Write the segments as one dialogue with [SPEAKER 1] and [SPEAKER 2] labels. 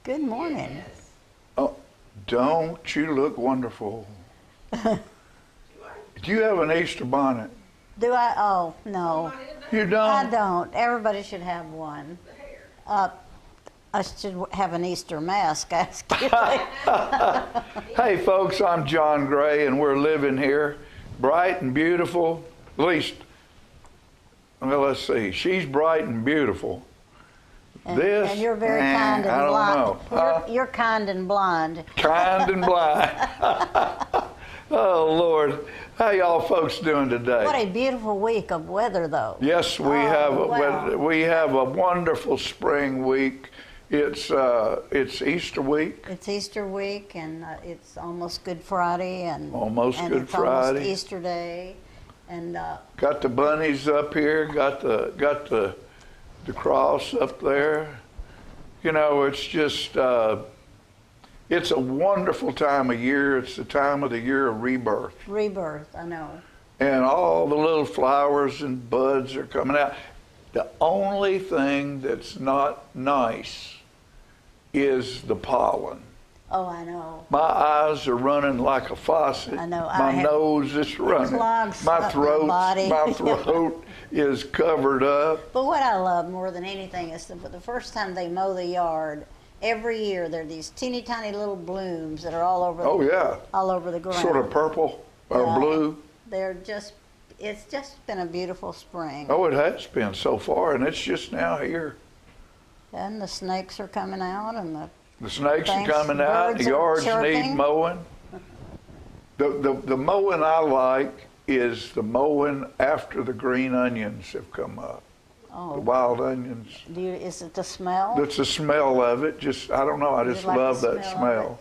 [SPEAKER 1] Good morning.
[SPEAKER 2] Oh, don't you look wonderful? Do you have an Easter bonnet?
[SPEAKER 1] Do I? Oh, no.
[SPEAKER 2] You
[SPEAKER 1] I
[SPEAKER 2] don't?
[SPEAKER 1] don't. Everybody should have one. I should have an Easter mask, actually.
[SPEAKER 2] Hey, folks, I'm John Gray, and we're living here, bright and beautiful. At least, well, let's see. She's bright and beautiful.
[SPEAKER 1] And you're very kind and
[SPEAKER 2] I don't
[SPEAKER 1] blonde.
[SPEAKER 2] know.
[SPEAKER 1] You're kind and blonde.
[SPEAKER 2] Kind and blind. Oh, Lord. How y'all folks doing today?
[SPEAKER 1] What a beautiful week of weather, though.
[SPEAKER 2] Yes,
[SPEAKER 1] wow.
[SPEAKER 2] we have a wonderful spring week. It's Easter week.
[SPEAKER 1] It's Easter week, and it's almost Good Friday, and
[SPEAKER 2] Almost
[SPEAKER 1] and
[SPEAKER 2] Good
[SPEAKER 1] it's
[SPEAKER 2] Friday.
[SPEAKER 1] almost Easter Day, and
[SPEAKER 2] Got the bunnies up here. Got the cross up there. You know, it's just it's a wonderful time of year. It's the time of the year of rebirth,
[SPEAKER 1] rebirth. I know.
[SPEAKER 2] and all the little flowers and buds are coming out. The only thing that's not nice is the pollen.
[SPEAKER 1] Oh, I know.
[SPEAKER 2] My eyes are running like a faucet.
[SPEAKER 1] I know.
[SPEAKER 2] My nose is running.
[SPEAKER 1] Clogs
[SPEAKER 2] My
[SPEAKER 1] up
[SPEAKER 2] throat,
[SPEAKER 1] body.
[SPEAKER 2] my throat is covered up.
[SPEAKER 1] But what I love more than anything is the first time they mow the yard, every year there are these teeny tiny little blooms that are all over.
[SPEAKER 2] Oh yeah.
[SPEAKER 1] All over the ground.
[SPEAKER 2] Sort of purple or
[SPEAKER 1] Yeah.
[SPEAKER 2] blue.
[SPEAKER 1] It's just been a beautiful spring.
[SPEAKER 2] Oh, it has been so far, and it's just now here.
[SPEAKER 1] And the snakes are coming out, and
[SPEAKER 2] The snakes are
[SPEAKER 1] Thanks,
[SPEAKER 2] coming out.
[SPEAKER 1] birds
[SPEAKER 2] The
[SPEAKER 1] are
[SPEAKER 2] yards need
[SPEAKER 1] chirping.
[SPEAKER 2] mowing. The mowing I like is the mowing after the green onions have come up. The
[SPEAKER 1] oh,
[SPEAKER 2] wild onions.
[SPEAKER 1] is it the smell?
[SPEAKER 2] That's the smell of it. I don't know. I
[SPEAKER 1] You
[SPEAKER 2] just
[SPEAKER 1] like the
[SPEAKER 2] love that
[SPEAKER 1] smell of
[SPEAKER 2] smell.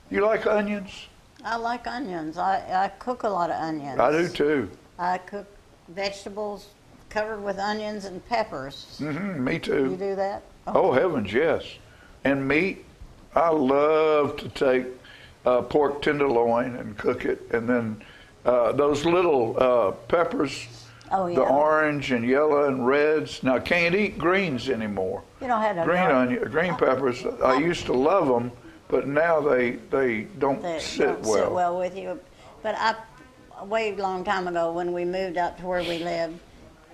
[SPEAKER 2] You like onions?
[SPEAKER 1] I like onions. I cook a lot of onions.
[SPEAKER 2] I do too.
[SPEAKER 1] I cook vegetables covered with onions and peppers.
[SPEAKER 2] Me
[SPEAKER 1] You
[SPEAKER 2] too.
[SPEAKER 1] do that?
[SPEAKER 2] Oh heavens, yes. And meat. I love to take pork tenderloin and cook it, and then those little peppers,
[SPEAKER 1] Oh, yeah.
[SPEAKER 2] the orange and yellow and reds. Now can't eat greens anymore.
[SPEAKER 1] You know how to
[SPEAKER 2] Green peppers. I used to love them, but now they don't
[SPEAKER 1] They
[SPEAKER 2] sit
[SPEAKER 1] don't
[SPEAKER 2] well.
[SPEAKER 1] sit well with you. But a way long time ago, when we moved out to where we lived,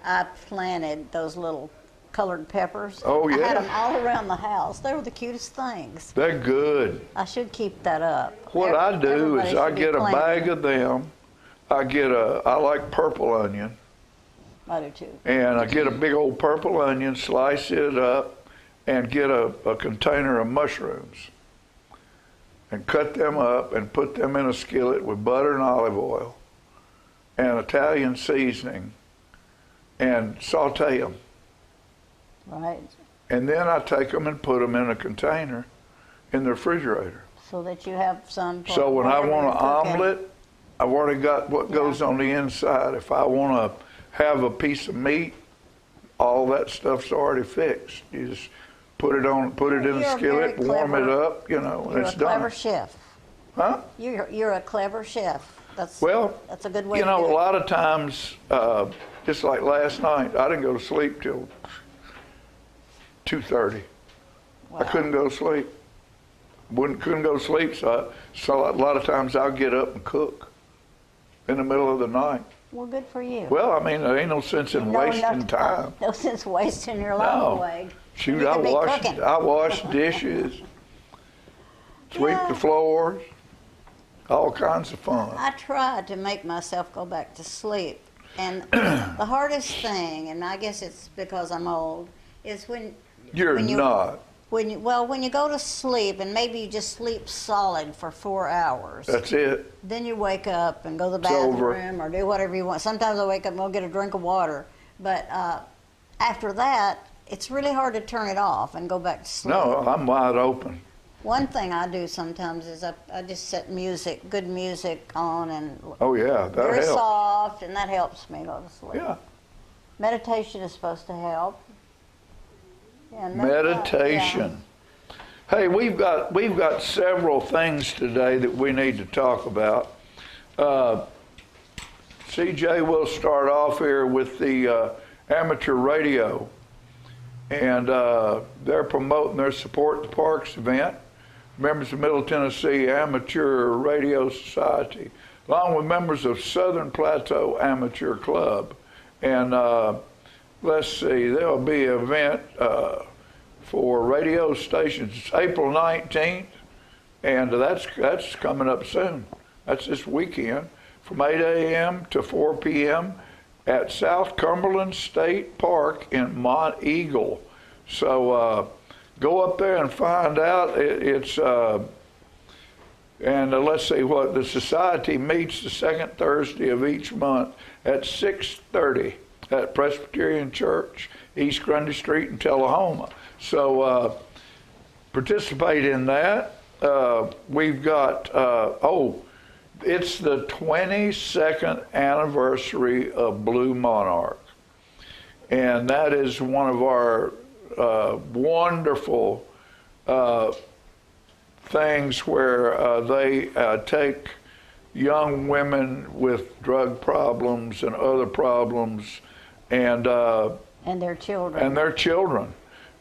[SPEAKER 1] I planted those little colored peppers.
[SPEAKER 2] Oh,
[SPEAKER 1] I
[SPEAKER 2] yeah.
[SPEAKER 1] had them all around the house. They were the cutest things.
[SPEAKER 2] They're good.
[SPEAKER 1] I should keep that up.
[SPEAKER 2] What I do
[SPEAKER 1] Everybody
[SPEAKER 2] is I
[SPEAKER 1] should be
[SPEAKER 2] get a
[SPEAKER 1] planting.
[SPEAKER 2] bag of them. I like purple onion,
[SPEAKER 1] I do too.
[SPEAKER 2] and I get a big old purple onion, slice it up, and get a container of mushrooms, and cut them up and put them in a skillet with butter and olive oil, and Italian seasoning, and saute them.
[SPEAKER 1] Right.
[SPEAKER 2] And then I take them and put them in a container in the refrigerator.
[SPEAKER 1] So that you have some. For
[SPEAKER 2] So when I
[SPEAKER 1] whatever
[SPEAKER 2] want an
[SPEAKER 1] you're cooking.
[SPEAKER 2] omelet, I've already got what goes on the inside. If I want to have a piece of meat, all that stuff's already fixed. You just put it in
[SPEAKER 1] You're
[SPEAKER 2] the
[SPEAKER 1] a
[SPEAKER 2] skillet,
[SPEAKER 1] very
[SPEAKER 2] warm it
[SPEAKER 1] clever-
[SPEAKER 2] up, and
[SPEAKER 1] You're
[SPEAKER 2] it's
[SPEAKER 1] a clever
[SPEAKER 2] done.
[SPEAKER 1] chef.
[SPEAKER 2] Huh?
[SPEAKER 1] You're a clever chef. That's
[SPEAKER 2] Well,
[SPEAKER 1] that's a good way
[SPEAKER 2] you
[SPEAKER 1] to
[SPEAKER 2] know,
[SPEAKER 1] do
[SPEAKER 2] a
[SPEAKER 1] it.
[SPEAKER 2] lot of times, just like last night, I didn't go to sleep till 2:30. I
[SPEAKER 1] Wow.
[SPEAKER 2] couldn't go to sleep. Couldn't go to sleep, so a lot of times I'll get up and cook in the middle of the night.
[SPEAKER 1] Well, good for you.
[SPEAKER 2] Well, I mean, there ain't no sense in
[SPEAKER 1] No,
[SPEAKER 2] wasting time.
[SPEAKER 1] No sense wasting your life
[SPEAKER 2] No.
[SPEAKER 1] away.
[SPEAKER 2] Shoot,
[SPEAKER 1] You
[SPEAKER 2] I
[SPEAKER 1] could be
[SPEAKER 2] wash
[SPEAKER 1] cooking.
[SPEAKER 2] dishes, sweep
[SPEAKER 1] Yeah.
[SPEAKER 2] the floors, all kinds of fun.
[SPEAKER 1] I tried to make myself go back to sleep, and the hardest thing, and I guess it's because I'm old, is when
[SPEAKER 2] You're
[SPEAKER 1] when you-
[SPEAKER 2] not.
[SPEAKER 1] when you go to sleep and maybe you just sleep solid for 4 hours.
[SPEAKER 2] That's it.
[SPEAKER 1] Then you wake up and go to the
[SPEAKER 2] It's over.
[SPEAKER 1] bathroom or do whatever you want. Sometimes I wake up and go get a drink of water, but after that, it's really hard to turn it off and go back to sleep.
[SPEAKER 2] No, I'm wide open.
[SPEAKER 1] One thing I do sometimes is I just set good music on, and
[SPEAKER 2] Oh yeah, that
[SPEAKER 1] very
[SPEAKER 2] helps.
[SPEAKER 1] soft, and that helps me go to sleep.
[SPEAKER 2] Yeah.
[SPEAKER 1] Meditation is supposed to help. Yeah,
[SPEAKER 2] Meditation. Hey, we've got several things today that we need to talk about. CJ will start off here with the amateur radio. and they're promoting their Support the Parks event. Members of Middle Tennessee Amateur Radio Society, along with members of Southern Plateau Amateur Club. And let's see, there'll be an event for radio stations. It's April 19th, and that's coming up soon. That's this weekend from 8 a.m. to 4 p.m. at South Cumberland State Park in Mont Eagle. So go up there and find out. Let's see what the society meets the second Thursday of each month at 6:30 at Presbyterian Church, East Grundy Street in Tullahoma. So participate in that. We've got, it's the 22nd anniversary of Blue Monarch. And that is one of our wonderful things where they take young women with drug problems and other problems and
[SPEAKER 1] their children.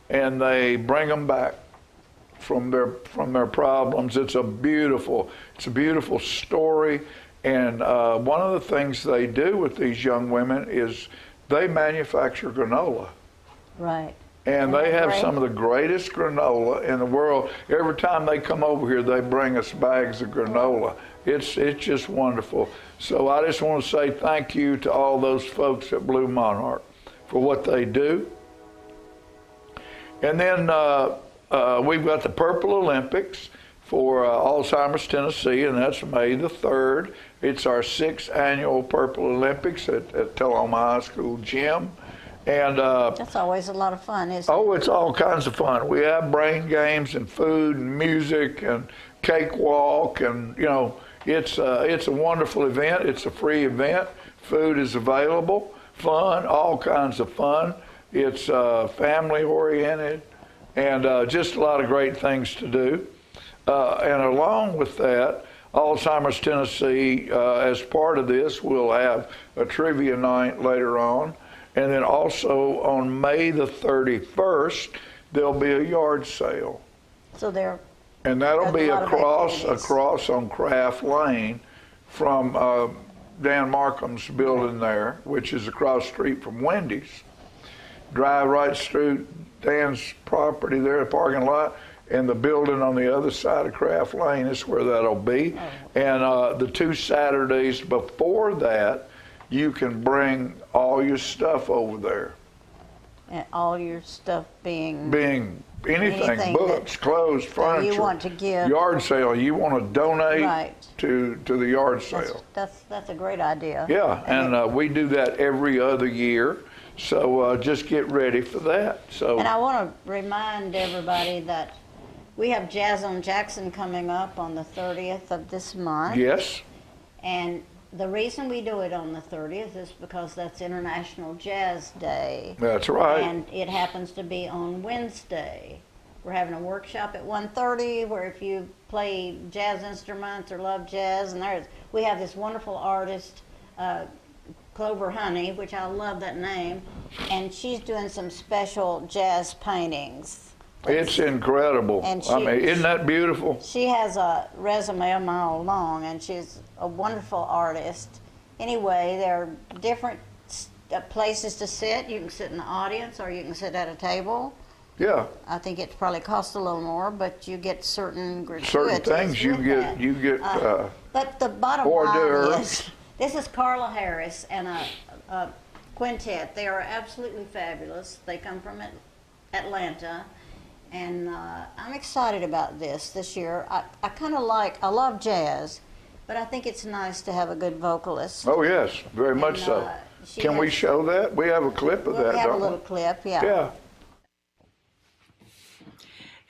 [SPEAKER 2] And they bring them back from their problems. It's a beautiful story. And one of the things they do with these young women is they manufacture granola.
[SPEAKER 1] Right.
[SPEAKER 2] And they have some of the greatest granola in the world. Every time they come over here, they bring us bags of granola. It's just wonderful. So I just want to say thank you to all those folks at Blue Monarch for what they do. And then we've got the Purple Olympics for Alzheimer's Tennessee, and that's May the 3rd. It's our 6th annual Purple Olympics at Tullahoma High School gym. And
[SPEAKER 1] that's always a lot of fun, isn't it?
[SPEAKER 2] Oh, it's all kinds of fun. We have brain games and food and music and cakewalk, and it's a wonderful event. It's a free event. Food is available. Fun, all kinds of fun. It's family oriented, and just a lot of great things to do. And along with that, Alzheimer's Tennessee, as part of this, will have a trivia night later on. And then also on May the 31st, there'll be a yard sale.
[SPEAKER 1] So
[SPEAKER 2] and that'll be across on Craft Lane from Dan Markham's building there, which is across the street from Wendy's. Drive right through Dan's property there, the parking lot, and the building on the other side of Craft Lane is where that'll be. And the 2 Saturdays before that, you can bring all your stuff over there.
[SPEAKER 1] And all your stuff being
[SPEAKER 2] anything books, clothes, furniture.
[SPEAKER 1] You want to give
[SPEAKER 2] yard sale. You want to donate to the yard sale.
[SPEAKER 1] That's a great idea.
[SPEAKER 2] Yeah, and we do that every other year. So just get ready for that. And
[SPEAKER 1] I want to remind everybody that we have Jazz on Jackson coming up on the 30th of this month.
[SPEAKER 2] Yes.
[SPEAKER 1] And the reason we do it on the 30th is because that's International Jazz Day.
[SPEAKER 2] That's right.
[SPEAKER 1] And it happens to be on Wednesday. We're having a workshop at 1:30 where if you play jazz instruments or love jazz, and we have this wonderful artist, Clover Honey, which I love that name, and she's doing some special jazz paintings.
[SPEAKER 2] It's incredible. Isn't that beautiful?
[SPEAKER 1] She has a resume a mile long, and she's a wonderful artist. Anyway, there are different places to sit. You can sit in the audience, or you can sit at a table.
[SPEAKER 2] Yeah.
[SPEAKER 1] I think it probably costs a little more, but you get certain gratuities.
[SPEAKER 2] Certain things you get.
[SPEAKER 1] But the bottom line is, this is Carla Harris and a quintet. They are absolutely fabulous. They come from Atlanta. And I'm excited about this year. I love jazz, but I think it's nice to have a good vocalist.
[SPEAKER 2] Oh, yes, very much so. Can we show that? We have a clip of that,
[SPEAKER 1] We have
[SPEAKER 2] don't
[SPEAKER 1] a little clip, yeah.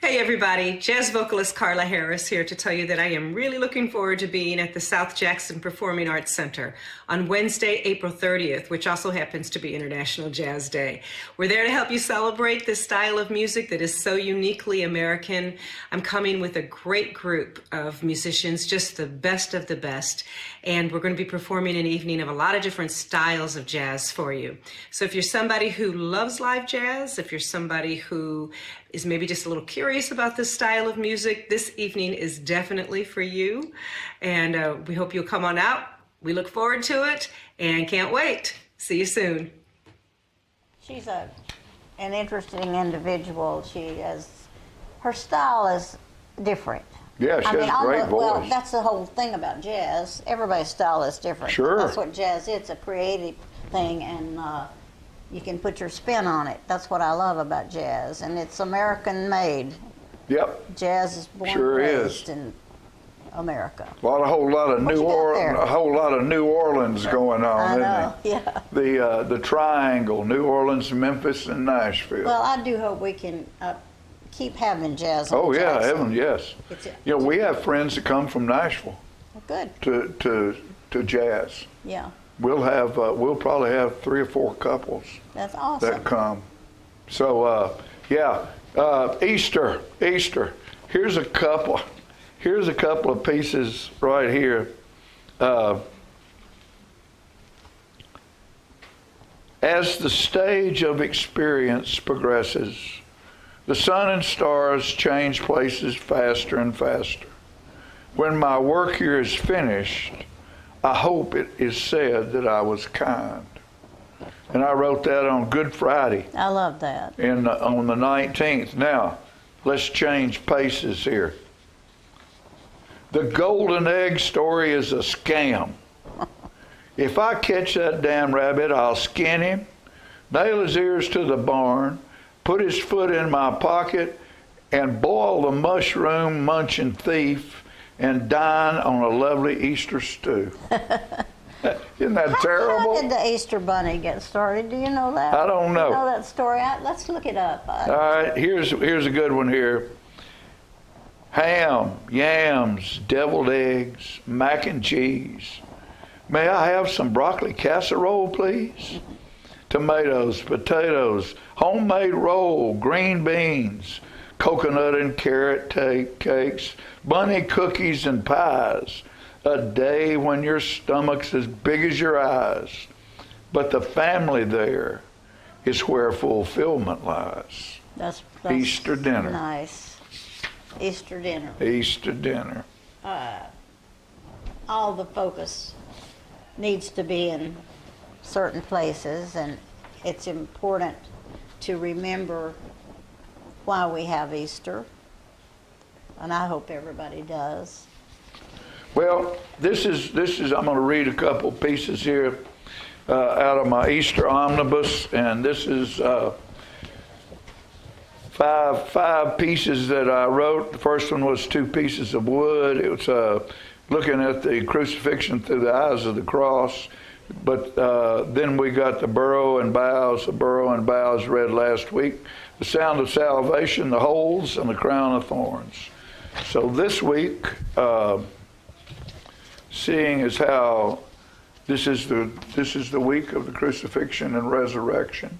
[SPEAKER 2] Yeah.
[SPEAKER 3] Hey everybody, jazz vocalist Carla Harris here to tell you that I am really looking forward to being at the South Jackson Performing Arts Center on Wednesday, April 30th, which also happens to be International Jazz Day. We're there to help you celebrate this style of music that is so uniquely American. I'm coming with a great group of musicians, just the best of the best, and we're going to be performing an evening of a lot of different styles of jazz for you. So if you're somebody who loves live jazz, if you're somebody who is maybe just a little curious about this style of music, this evening is definitely for you. And we hope you'll come on out. We look forward to it and can't wait. See you soon.
[SPEAKER 1] She's an interesting individual. Her style is different.
[SPEAKER 2] Yeah, she has a great voice.
[SPEAKER 1] Well, that's the whole thing about jazz. Everybody's style is different.
[SPEAKER 2] Sure.
[SPEAKER 1] That's what jazz is. It's a creative thing, and you can put your spin on it. That's what I love about jazz, and it's American-made.
[SPEAKER 2] Yep.
[SPEAKER 1] Jazz is born and raised in America.
[SPEAKER 2] A whole lot of New Orleans going on,
[SPEAKER 1] I
[SPEAKER 2] isn't
[SPEAKER 1] know, yeah.
[SPEAKER 2] The triangle, New Orleans, Memphis, and Nashville.
[SPEAKER 1] Well, I do hope we can keep having jazz.
[SPEAKER 2] Oh yeah,
[SPEAKER 1] Jackson.
[SPEAKER 2] heaven, yes. You know, we have friends that come from Nashville.
[SPEAKER 1] Well, good.
[SPEAKER 2] To jazz.
[SPEAKER 1] Yeah.
[SPEAKER 2] We'll probably have 3 or 4 couples.
[SPEAKER 1] That's awesome.
[SPEAKER 2] That come. So Easter. Here's a couple of pieces right here. As the stage of experience progresses, the sun and stars change places faster and faster. When my work here is finished, I hope it is said that I was kind. And I wrote that on Good Friday.
[SPEAKER 1] I love that.
[SPEAKER 2] On the 19th. Now, let's change paces here. The golden egg story is a scam. If I catch that damn rabbit, I'll skin him, nail his ears to the barn, put his foot in my pocket, and boil the mushroom munching thief and dine on a lovely Easter stew. Isn't that terrible?
[SPEAKER 1] How did the Easter Bunny get started? Do you know that?
[SPEAKER 2] I don't know.
[SPEAKER 1] Do you know that story? Let's look it up.
[SPEAKER 2] All right, here's a good one here. Ham, yams, deviled eggs, mac and cheese. May I have some broccoli casserole, please? Tomatoes, potatoes, homemade roll, green beans, coconut and carrot cakes, bunny cookies and pies. A day when your stomach's as big as your eyes. But the family there is where fulfillment lies.
[SPEAKER 1] That's
[SPEAKER 2] Easter dinner.
[SPEAKER 1] Nice. Easter dinner.
[SPEAKER 2] Easter dinner.
[SPEAKER 1] All the focus needs to be in certain places, and it's important to remember why we have Easter, and I hope everybody does.
[SPEAKER 2] Well, this is. I'm going to read a couple pieces here out of my Easter omnibus, and this is five pieces that I wrote. The first one was 2 pieces of wood. It was looking at the crucifixion through the eyes of the cross. But then we got the burrow and boughs read last week. The sound of salvation, the holes, and the crown of thorns. So this week, seeing as how this is the week of the crucifixion and resurrection.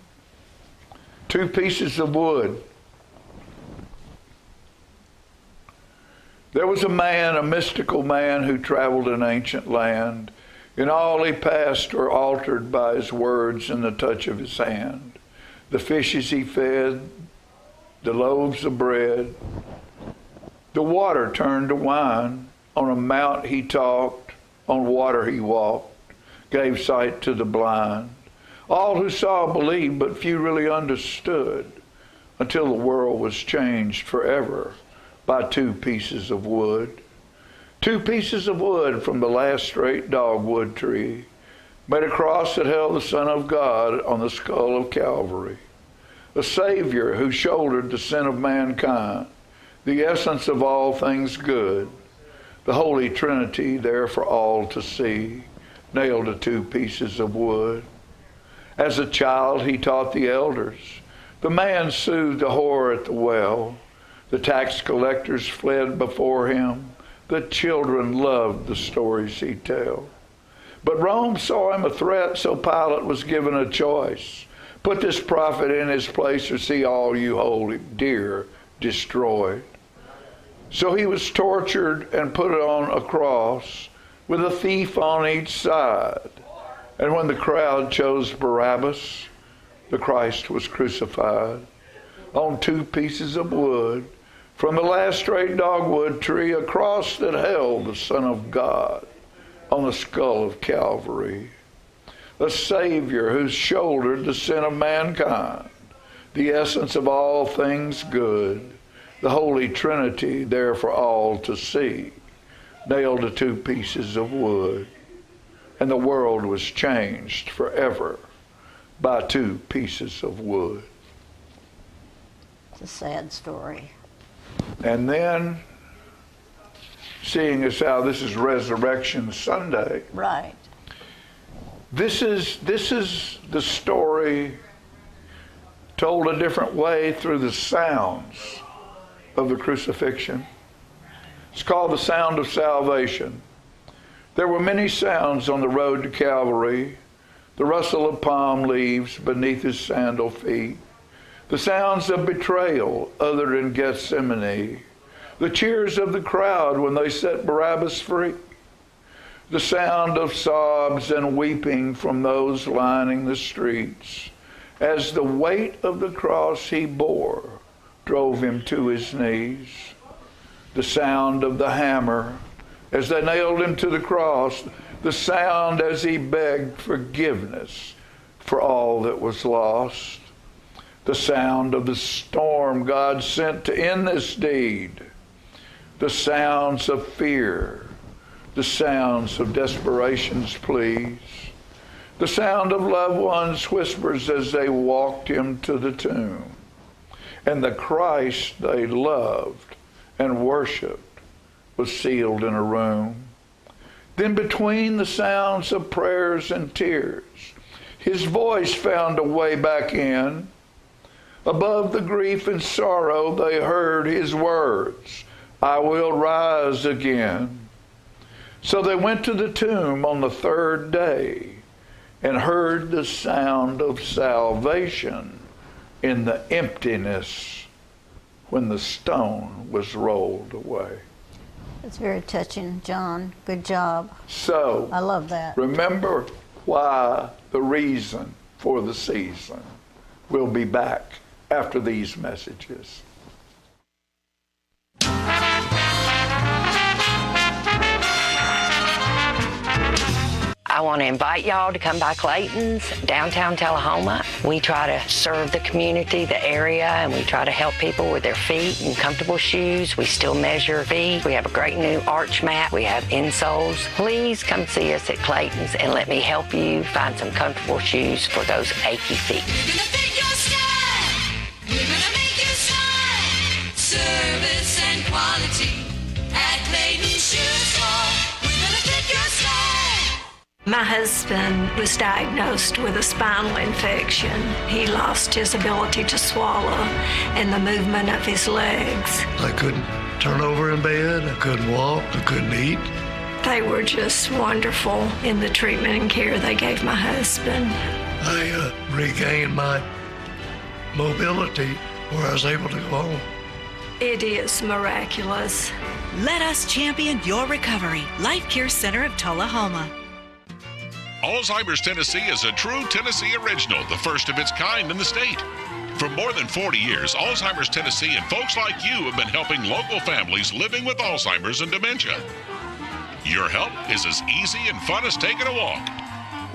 [SPEAKER 2] 2 pieces of wood. There was a man, a mystical man, who traveled an ancient land, and all he passed were altered by his words and the touch of his hand. The fishes he fed, the loaves of bread, the water turned to wine. On a mount he talked, on water he walked, gave sight to the blind. All who saw believed, but few really understood, until the world was changed forever by 2 pieces of wood. 2 pieces of wood from the last straight dogwood tree made a cross that held the Son of God on the skull of Calvary. A Savior who shouldered the sin of mankind, the essence of all things good. The Holy Trinity there for all to see, nailed to 2 pieces of wood. As a child he taught the elders. The man soothed the whore at the well. The tax collectors fled before him. The children loved the stories he'd tell. But Rome saw him a threat, so Pilate was given a choice. Put this prophet in his place or see all you hold dear destroyed. So he was tortured and put on a cross with a thief on each side. And when the crowd chose Barabbas, the Christ was crucified on 2 pieces of wood. From the last straight dogwood tree, a cross that held the Son of God on the skull of Calvary. A Savior who shouldered the sin of mankind, the essence of all things good, the Holy Trinity there for all to see, nailed to 2 pieces of wood. And the world was changed forever by 2 pieces of wood.
[SPEAKER 1] It's a sad story.
[SPEAKER 2] And then, seeing as how this is Resurrection Sunday,
[SPEAKER 1] Right.
[SPEAKER 2] this is the story told a different way through the sounds of the crucifixion. It's called the sound of salvation. There were many sounds on the road to Calvary: the rustle of palm leaves beneath his sandal feet, the sounds of betrayal uttered in Gethsemane, the cheers of the crowd when they set Barabbas free, the sound of sobs and weeping from those lining the streets as the weight of the cross he bore drove him to his knees, the sound of the hammer as they nailed him to the cross, the sound as he begged forgiveness for all that was lost, the sound of the storm God sent to end this deed, the sounds of fear, the sounds of desperation's pleas, the sound of loved ones' whispers as they walked him to the tomb, and the Christ they loved and worshiped was sealed in a room. Then between the sounds of prayers and tears, his voice found a way back in. Above the grief and sorrow, they heard his words, "I will rise again." So they went to the tomb on the 3rd day and heard the sound of salvation in the emptiness when the stone was rolled away.
[SPEAKER 1] It's very touching, John. Good job.
[SPEAKER 2] So,
[SPEAKER 1] I love that.
[SPEAKER 2] remember why, the reason for the season. We'll be back after these messages.
[SPEAKER 4] I want to invite y'all to come by Clayton's, downtown Tullahoma. We try to serve the community, the area, and we try to help people with their feet and comfortable shoes. We still measure feet. We have a great new arch mat. We have insoles. Please come see us at Clayton's and let me help you find some comfortable shoes for those achy feet.
[SPEAKER 5] We're gonna pick your style. We're gonna make you smile. Service and quality at Clayton's Shoe Store. We're gonna pick your style.
[SPEAKER 6] My husband was diagnosed with a spinal infection. He lost his ability to swallow and the movement of his legs.
[SPEAKER 7] I couldn't turn over in bed. I couldn't walk. I couldn't eat.
[SPEAKER 6] They were just wonderful in the treatment and care they gave my husband.
[SPEAKER 7] I regained my mobility where I was able to go home.
[SPEAKER 6] It is miraculous.
[SPEAKER 8] Let us champion your recovery. Life Care Center of Tullahoma.
[SPEAKER 9] Alzheimer's Tennessee is a true Tennessee original, the first of its kind in the state. For more than 40 years, Alzheimer's Tennessee and folks like you have been helping local families living with Alzheimer's and dementia. Your help is as easy and fun as taking a walk.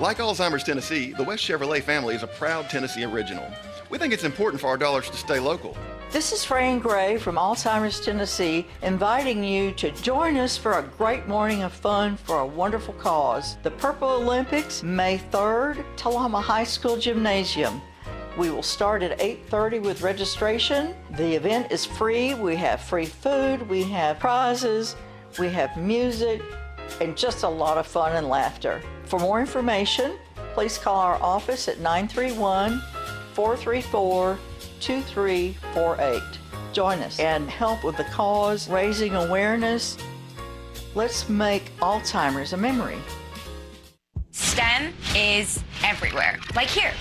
[SPEAKER 10] Like Alzheimer's Tennessee, the West Chevrolet family is a proud Tennessee original. We think it's important for our dollars to stay local.
[SPEAKER 11] This is Fran Gray from Alzheimer's Tennessee, inviting you to join us for a great morning of fun for a wonderful cause. The Purple Olympics, May 3rd, Tullahoma High School Gymnasium. We will start at 8:30 with registration. The event is free. We have free food, we have prizes, we have music, and just a lot of fun and laughter. For more information, please call our office at 931-434-2348. join us and help with the cause, raising awareness. Let's make Alzheimer's a memory.
[SPEAKER 12] STEM is everywhere, like here,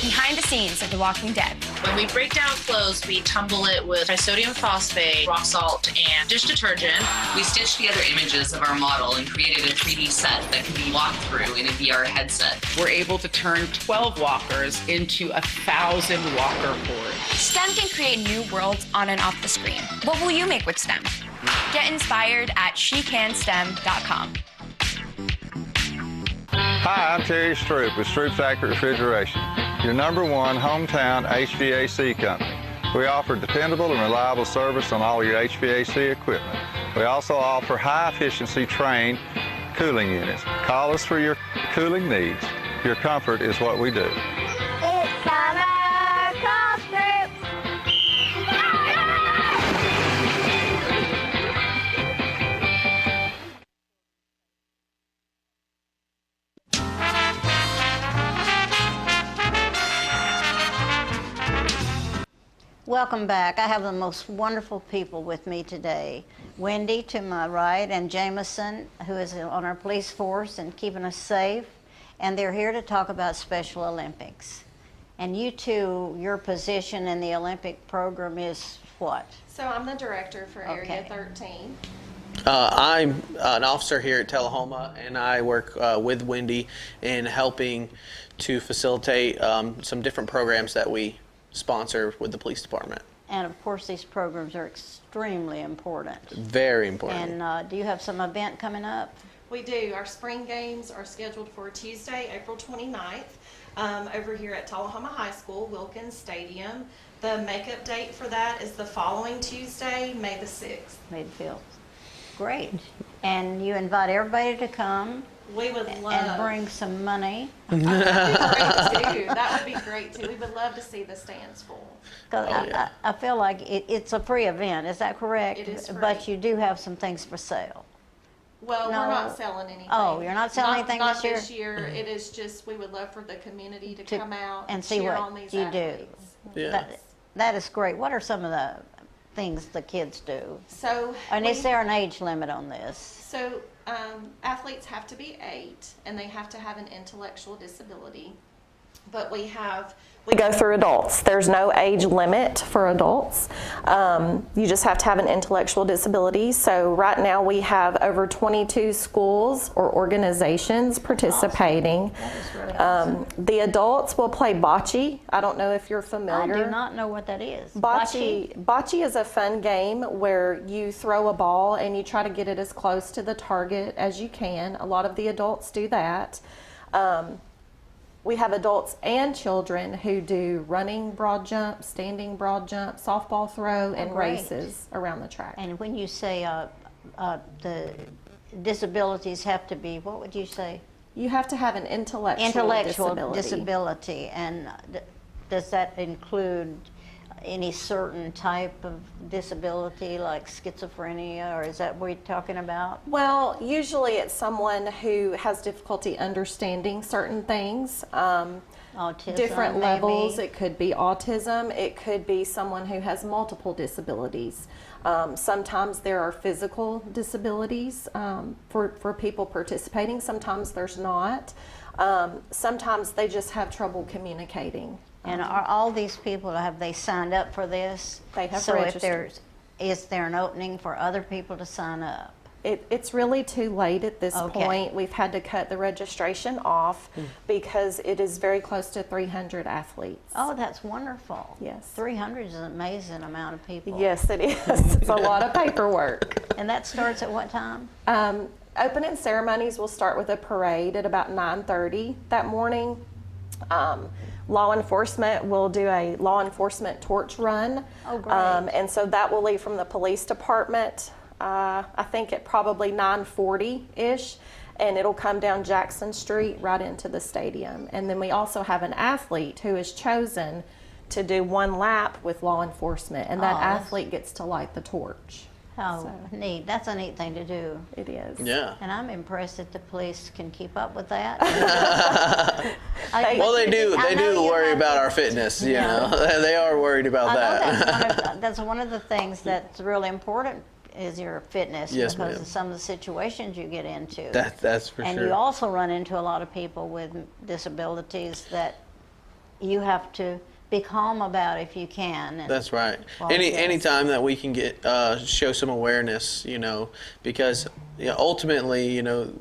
[SPEAKER 12] behind the scenes of The Walking Dead.
[SPEAKER 13] When we break down clothes, we tumble it with disodium phosphate, rock salt, and dish detergent.
[SPEAKER 14] We stitched together images of our model and created a 3D set that can be walked through in a VR headset.
[SPEAKER 15] We're able to turn 12 walkers into 1,000 walker horde.
[SPEAKER 12] STEM can create new worlds on and off the screen. What will you make with STEM? Get inspired at SheCanSTEM.com.
[SPEAKER 16] Hi, I'm Terry Stroop with Stroop's Accurate Refrigeration, your #1 hometown HVAC company. We offer dependable and reliable service on all your HVAC equipment. We also offer high-efficiency trained cooling units. Call us for your cooling needs. Your comfort is what we do.
[SPEAKER 5] It's summer, call Stroop.
[SPEAKER 1] Welcome back. I have the most wonderful people with me today. Wendy to my right and Jameson, who is on our police force and keeping us safe. And they're here to talk about Special Olympics. And you two, your position in the Olympic program is what?
[SPEAKER 17] So I'm the director for Area 13.
[SPEAKER 18] I'm an officer here at Tullahoma, and I work with Wendy in helping to facilitate some different programs that we sponsor with the police department.
[SPEAKER 1] And of course, these programs are extremely important.
[SPEAKER 18] Very important.
[SPEAKER 1] And do you have some event coming up?
[SPEAKER 17] We do. Our spring games are scheduled for Tuesday, April 29th, over here at Tullahoma High School, Wilkins Stadium. The makeup date for that is the following Tuesday, May the 6th.
[SPEAKER 1] May the 5th. Great. And you invite everybody to come.
[SPEAKER 17] We would love.
[SPEAKER 1] And bring some money.
[SPEAKER 17] That would be great too. We would love to see the stands full.
[SPEAKER 1] I feel like it's a free event. Is that correct?
[SPEAKER 17] It is free.
[SPEAKER 1] But you do have some things for sale.
[SPEAKER 17] Well,
[SPEAKER 1] No.
[SPEAKER 17] we're not selling anything.
[SPEAKER 1] Oh, you're not selling anything
[SPEAKER 17] not
[SPEAKER 1] this year?
[SPEAKER 17] this year. It is just we would love for the community to come out
[SPEAKER 1] and see
[SPEAKER 17] cheer
[SPEAKER 1] what
[SPEAKER 17] on these
[SPEAKER 1] you
[SPEAKER 17] athletes.
[SPEAKER 1] do.
[SPEAKER 18] Yeah.
[SPEAKER 1] That is great. What are some of the things the kids do?
[SPEAKER 17] So,
[SPEAKER 1] And is there an age limit on this?
[SPEAKER 17] So athletes have to be 8 and they have to have an intellectual disability. But we go through adults. There's no age limit for adults. You just have to have an intellectual disability. So right now we have over 22 schools or organizations participating.
[SPEAKER 1] That is really awesome.
[SPEAKER 17] The adults will play bocce. I don't know if you're familiar.
[SPEAKER 1] I do not know what that is.
[SPEAKER 17] Bocce is a fun game where you throw a ball and you try to get it as close to the target as you can. A lot of the adults do that. We have adults and children who do running broad jump, standing broad jump, softball throw, and
[SPEAKER 1] great.
[SPEAKER 17] races around the track.
[SPEAKER 1] And when you say the disabilities have to be, what would you say?
[SPEAKER 17] You have to have an intellectual disability.
[SPEAKER 1] And does that include any certain type of disability like schizophrenia, or is that what you're talking about?
[SPEAKER 17] Well, usually it's someone who has difficulty understanding certain things.
[SPEAKER 1] Autism,
[SPEAKER 17] different
[SPEAKER 1] maybe?
[SPEAKER 17] levels. It could be autism. It could be someone who has multiple disabilities. Sometimes there are physical disabilities for people participating. Sometimes there's not. Sometimes they just have trouble communicating.
[SPEAKER 1] And are all these people, have they signed up for this?
[SPEAKER 17] They have
[SPEAKER 1] so
[SPEAKER 17] registered.
[SPEAKER 1] Is there an opening for other people to sign up?
[SPEAKER 17] It's really too late at this
[SPEAKER 1] Okay.
[SPEAKER 17] point. We've had to cut the registration off because it is very close to 300 athletes.
[SPEAKER 1] Oh, that's wonderful.
[SPEAKER 17] Yes.
[SPEAKER 1] 300 is an amazing amount of people.
[SPEAKER 17] Yes, it is. It's a lot of paperwork.
[SPEAKER 1] And that starts at what time?
[SPEAKER 17] Opening ceremonies will start with a parade at about 9:30 that morning. Law enforcement will do a law enforcement torch run.
[SPEAKER 1] Oh, great.
[SPEAKER 17] And so that will leave from the police department, I think at probably 9:40-ish, and it'll come down Jackson Street right into the stadium. And then we also have an athlete who is chosen to do one lap with law enforcement, and that
[SPEAKER 1] Oh,
[SPEAKER 17] athlete gets to light the torch.
[SPEAKER 1] How neat. That's a neat thing to do.
[SPEAKER 17] It is.
[SPEAKER 18] Yeah.
[SPEAKER 1] And I'm impressed that the police can keep up with that.
[SPEAKER 18] Well, they do worry about our fitness, you know. They are worried about that.
[SPEAKER 1] That's one of the things that's really important is your fitness,
[SPEAKER 18] Yes,
[SPEAKER 1] because
[SPEAKER 18] ma'am.
[SPEAKER 1] of some of the situations you get into.
[SPEAKER 18] That's for
[SPEAKER 1] and
[SPEAKER 18] sure.
[SPEAKER 1] you also run into a lot of people with disabilities that you have to be calm about if you can. And
[SPEAKER 18] That's right.
[SPEAKER 1] well,
[SPEAKER 18] Any time that we can get show some awareness, you know, because ultimately, you know,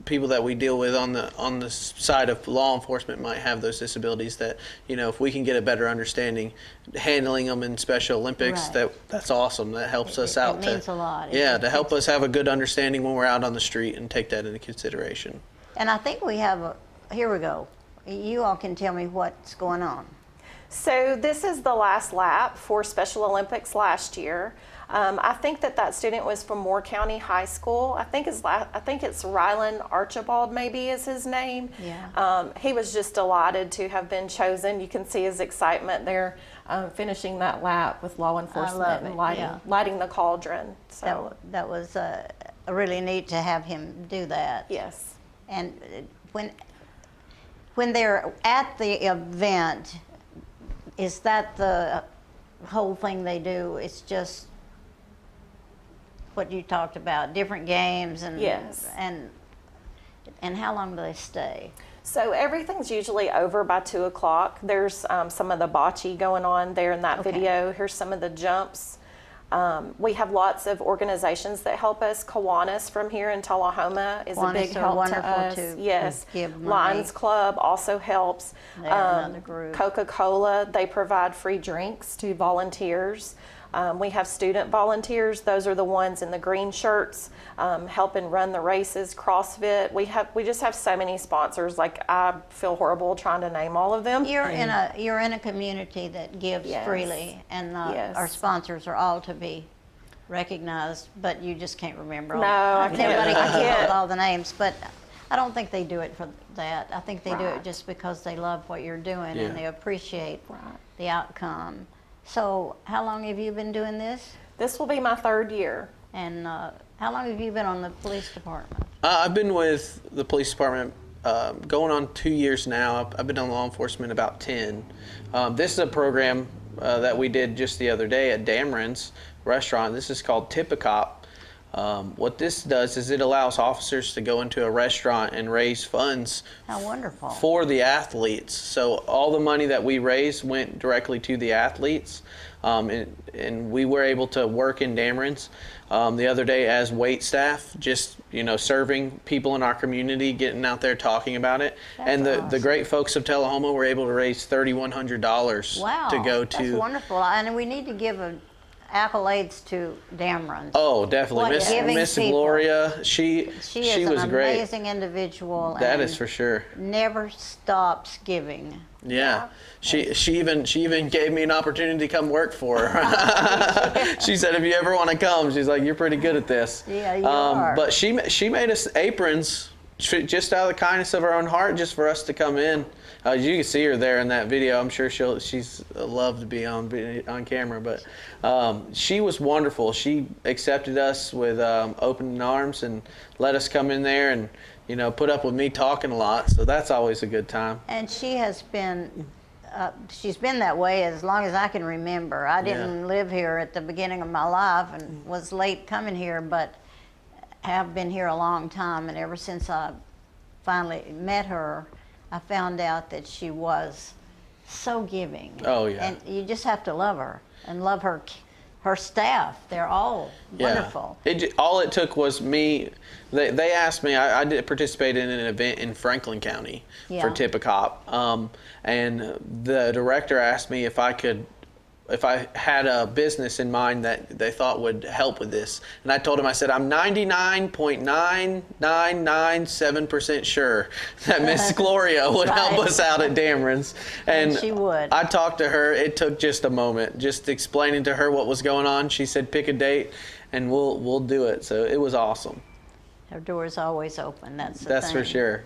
[SPEAKER 18] people that we deal with on the side of law enforcement might have those disabilities that, you know, if we can get a better understanding, handling them in Special Olympics,
[SPEAKER 1] Right.
[SPEAKER 18] that's awesome. That helps us out.
[SPEAKER 1] It means a lot.
[SPEAKER 18] Yeah, to help us have a good understanding when we're out on the street and take that into consideration.
[SPEAKER 1] And I think we have here we go. You all can tell me what's going on.
[SPEAKER 17] So this is the last lap for Special Olympics last year. I think that student was from Moore County High School. I think it's Rylan Archibald, maybe is his name.
[SPEAKER 1] Yeah.
[SPEAKER 17] He was just delighted to have been chosen. You can see his excitement there, finishing that lap with law enforcement and lighting the cauldron. So
[SPEAKER 1] that was really neat to have him do that.
[SPEAKER 17] Yes.
[SPEAKER 1] And when they're at the event, is that the whole thing they do? It's just what you talked about, different games and
[SPEAKER 17] Yes.
[SPEAKER 1] and how long do they stay?
[SPEAKER 17] So everything's usually over by 2 o'clock. There's some of the bocce going on there in that video. Here's some of the jumps. We have lots of organizations that help us. Kiwanis from here in Tullahoma is a big
[SPEAKER 1] Kiwanis are
[SPEAKER 17] help to
[SPEAKER 1] wonderful
[SPEAKER 17] us.
[SPEAKER 1] to
[SPEAKER 17] Yes.
[SPEAKER 1] give money.
[SPEAKER 17] Lions Club also helps.
[SPEAKER 1] They're another group.
[SPEAKER 17] Coca-Cola, they provide free drinks to volunteers. We have student volunteers. Those are the ones in the green shirts, helping run the races. CrossFit. We just have so many sponsors. Like, I feel horrible trying to name all of them.
[SPEAKER 1] You're in a community that gives
[SPEAKER 17] Yes.
[SPEAKER 1] freely, and
[SPEAKER 17] Yes.
[SPEAKER 1] our sponsors are all to be recognized. But you just can't remember.
[SPEAKER 17] No, I can't.
[SPEAKER 1] Everybody
[SPEAKER 17] I
[SPEAKER 1] can
[SPEAKER 17] can't.
[SPEAKER 1] remember all the names, but I don't think they do it for that. I think they do
[SPEAKER 17] Right.
[SPEAKER 1] it just because they love what you're doing
[SPEAKER 18] Yeah.
[SPEAKER 1] and they appreciate the outcome. So, how long have you been doing this?
[SPEAKER 17] This will be my 3rd year.
[SPEAKER 1] And how long have you been on the police department?
[SPEAKER 18] I've been with the police department going on 2 years now. I've been on law enforcement about 10. This is a program that we did just the other day at Dameron's restaurant. This is called Tip-A-Cop. What this does is it allows officers to go into a restaurant and raise funds
[SPEAKER 1] How wonderful.
[SPEAKER 18] for the athletes. So all the money that we raised went directly to the athletes. And we were able to work in Dameron's the other day as wait staff, just, you know, serving people in our community, getting out there talking about it.
[SPEAKER 1] That's
[SPEAKER 18] and the
[SPEAKER 1] awesome.
[SPEAKER 18] great folks of Tullahoma were able to raise $3,100
[SPEAKER 1] Wow.
[SPEAKER 18] to go
[SPEAKER 1] That's
[SPEAKER 18] to.
[SPEAKER 1] wonderful. And we need to give accolades to Dameron.
[SPEAKER 18] Oh, definitely.
[SPEAKER 1] What giving
[SPEAKER 18] Miss
[SPEAKER 1] people.
[SPEAKER 18] Gloria, she
[SPEAKER 1] She
[SPEAKER 18] was
[SPEAKER 1] is an
[SPEAKER 18] great.
[SPEAKER 1] amazing individual.
[SPEAKER 18] That
[SPEAKER 1] and
[SPEAKER 18] is for sure.
[SPEAKER 1] Never stops giving.
[SPEAKER 18] Yeah. She even gave me an opportunity to come work for her. She said, if you ever want to come, she's like, you're pretty good at this.
[SPEAKER 1] Yeah, you are.
[SPEAKER 18] But she made us aprons just out of the kindness of her own heart, just for us to come in. You can see her there in that video. I'm sure she's loved to be on camera, but she was wonderful. She accepted us with open arms and let us come in there and, you know, put up with me talking a lot. So that's always a good time.
[SPEAKER 1] And she has been, she's been that way as long as I can remember. I didn't live here at the beginning of my life and was late coming here, but have been here a long time. And ever since I finally met her, I found out that she was so giving.
[SPEAKER 18] Oh, yeah.
[SPEAKER 1] And you just have to love her and love her staff. They're all wonderful.
[SPEAKER 18] All it took was me. They asked me. I did participate in an event in Franklin County for Tip-A-Cop, and the director asked me if I had a business in mind that they thought would help with this. And I told him, I said, I'm 99.9997% sure that Miss Gloria would help us out at Dameron's. And
[SPEAKER 1] she would.
[SPEAKER 18] I talked to her. It took just a moment, just explaining to her what was going on. She said, pick a date and we'll do it. So it was awesome.
[SPEAKER 1] Her door's always open. That's
[SPEAKER 18] for sure.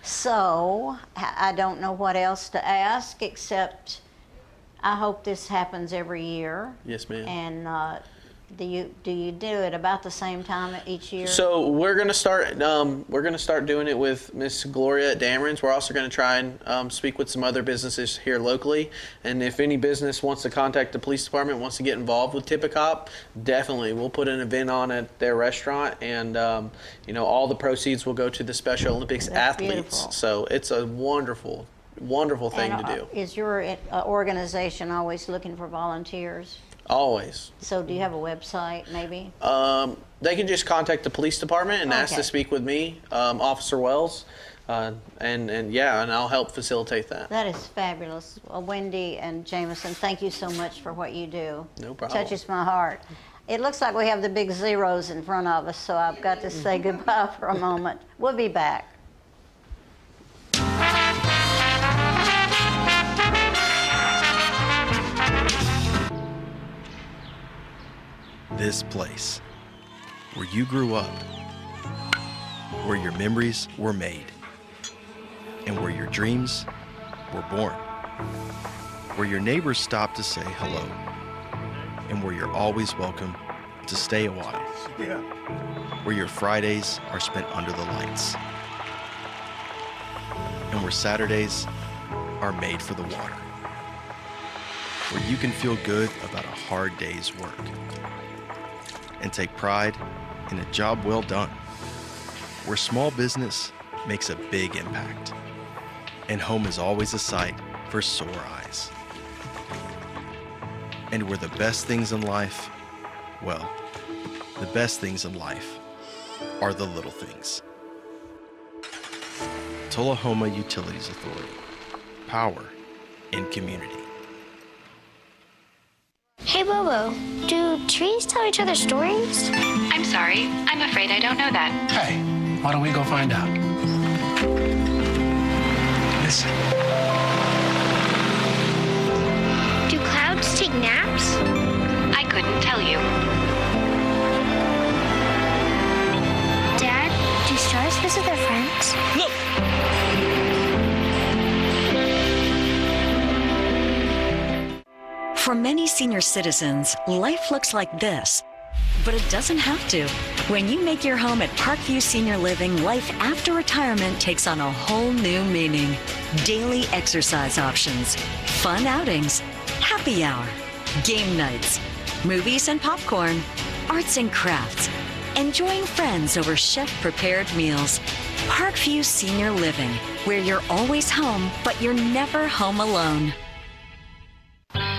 [SPEAKER 1] So I don't know what else to ask except I hope this happens every year.
[SPEAKER 18] Yes, ma'am.
[SPEAKER 1] And Do you do it about the same time each year?
[SPEAKER 18] So we're gonna start doing it with Miss Gloria at Dameron's. We're also gonna try and speak with some other businesses here locally. And if any business wants to contact the police department, wants to get involved with Tip a Cop, definitely we'll put an event on at their restaurant, and all the proceeds will go to the Special Olympics athletes.
[SPEAKER 1] Beautiful.
[SPEAKER 18] So it's a wonderful thing to do.
[SPEAKER 1] Is your organization always looking for volunteers?
[SPEAKER 18] Always.
[SPEAKER 1] So do you have a website, maybe?
[SPEAKER 18] They can just contact the police department and ask to speak with me, Officer Wells, and I'll help facilitate that.
[SPEAKER 1] That is fabulous. Well, Wendy and Jameson, thank you so much for what you do.
[SPEAKER 18] No problem.
[SPEAKER 1] Touches my heart. It looks like we have the big zeros in front of us, so I've got to say goodbye for a moment. We'll be back.
[SPEAKER 19] This place, where you grew up, where your memories were made, and where your dreams were born, where your neighbors stop to say hello, and where you're always welcome to stay a while, where your Fridays are spent under the lights, and where Saturdays are made for the water, where you can feel good about a hard day's work and take pride in a job well done, where small business makes a big impact, and home is always a sight for sore eyes. And where the best things in life, well, the best things in life are the little things. Tullahoma Utilities Authority, power in community.
[SPEAKER 20] Hey Bobo, do trees tell each other stories?
[SPEAKER 21] I'm sorry, I'm afraid I don't know that.
[SPEAKER 22] Hey, why don't we go find out? Listen.
[SPEAKER 20] Do clouds take naps?
[SPEAKER 21] I couldn't tell you.
[SPEAKER 20] Dad, do stars visit their friends?
[SPEAKER 22] Look!
[SPEAKER 23] For many senior citizens, life looks like this, but it doesn't have to. When you make your home at Parkview Senior Living, life after retirement takes on a whole new meaning. Daily exercise options, fun outings, happy hour, game nights, movies and popcorn, arts and crafts, enjoying friends over chef-prepared meals. Parkview Senior Living, where you're always home, but you're never home alone.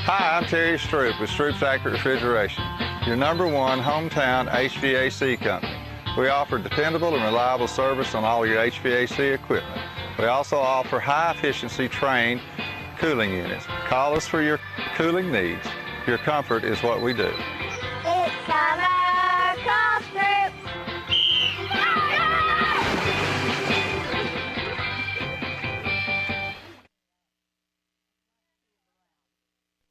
[SPEAKER 16] Hi, I'm Terry Stroop with Stroop's Accurate Refrigeration, your #1 hometown HVAC company. We offer dependable and reliable service on all your HVAC equipment. We also offer high-efficiency trained cooling units. Call us for your cooling needs. Your comfort is what we do.
[SPEAKER 20] It's summer cough group.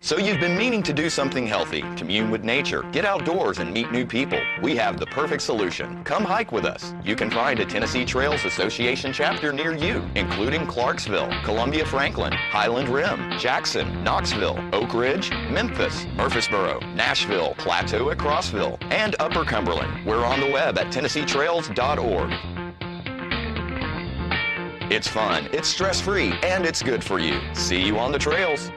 [SPEAKER 24] So you've been meaning to do something healthy, commune with nature, get outdoors and meet new people. We have the perfect solution. Come hike with us. You can find a Tennessee Trails Association chapter near you, including Clarksville, Columbia Franklin, Highland Rim, Jackson, Knoxville, Oak Ridge, Memphis, Murfreesboro, Nashville, Plateau at Crossville, and Upper Cumberland. We're on the web at TennesseeTrails.org. It's fun, it's stress-free, and it's good for you. See you on the trails.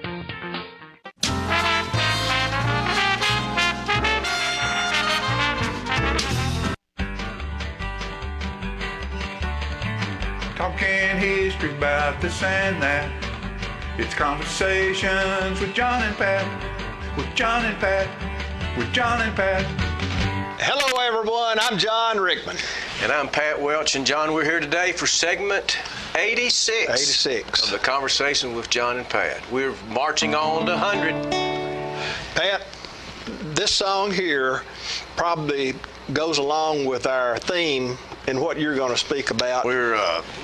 [SPEAKER 2] Talking history about this and that. It's conversations with John and Pat. With John and Pat. With John and Pat.
[SPEAKER 25] Hello everyone, I'm John Rickman.
[SPEAKER 26] And I'm Pat Welch, and John, we're here today for segment 86 of the Conversation with John and Pat. We're marching on to 100.
[SPEAKER 25] Pat, this song here probably goes along with our theme and what you're going to speak about.
[SPEAKER 26] We're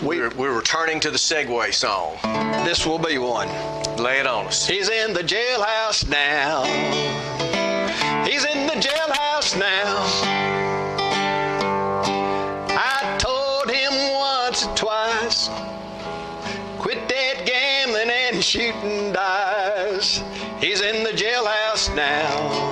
[SPEAKER 26] returning to the Segway song.
[SPEAKER 25] This will be one.
[SPEAKER 26] Lay it on us.
[SPEAKER 25] He's in the jailhouse now. He's in the jailhouse now. I told him once or twice, quit that gambling and shooting dice. He's in the jailhouse now.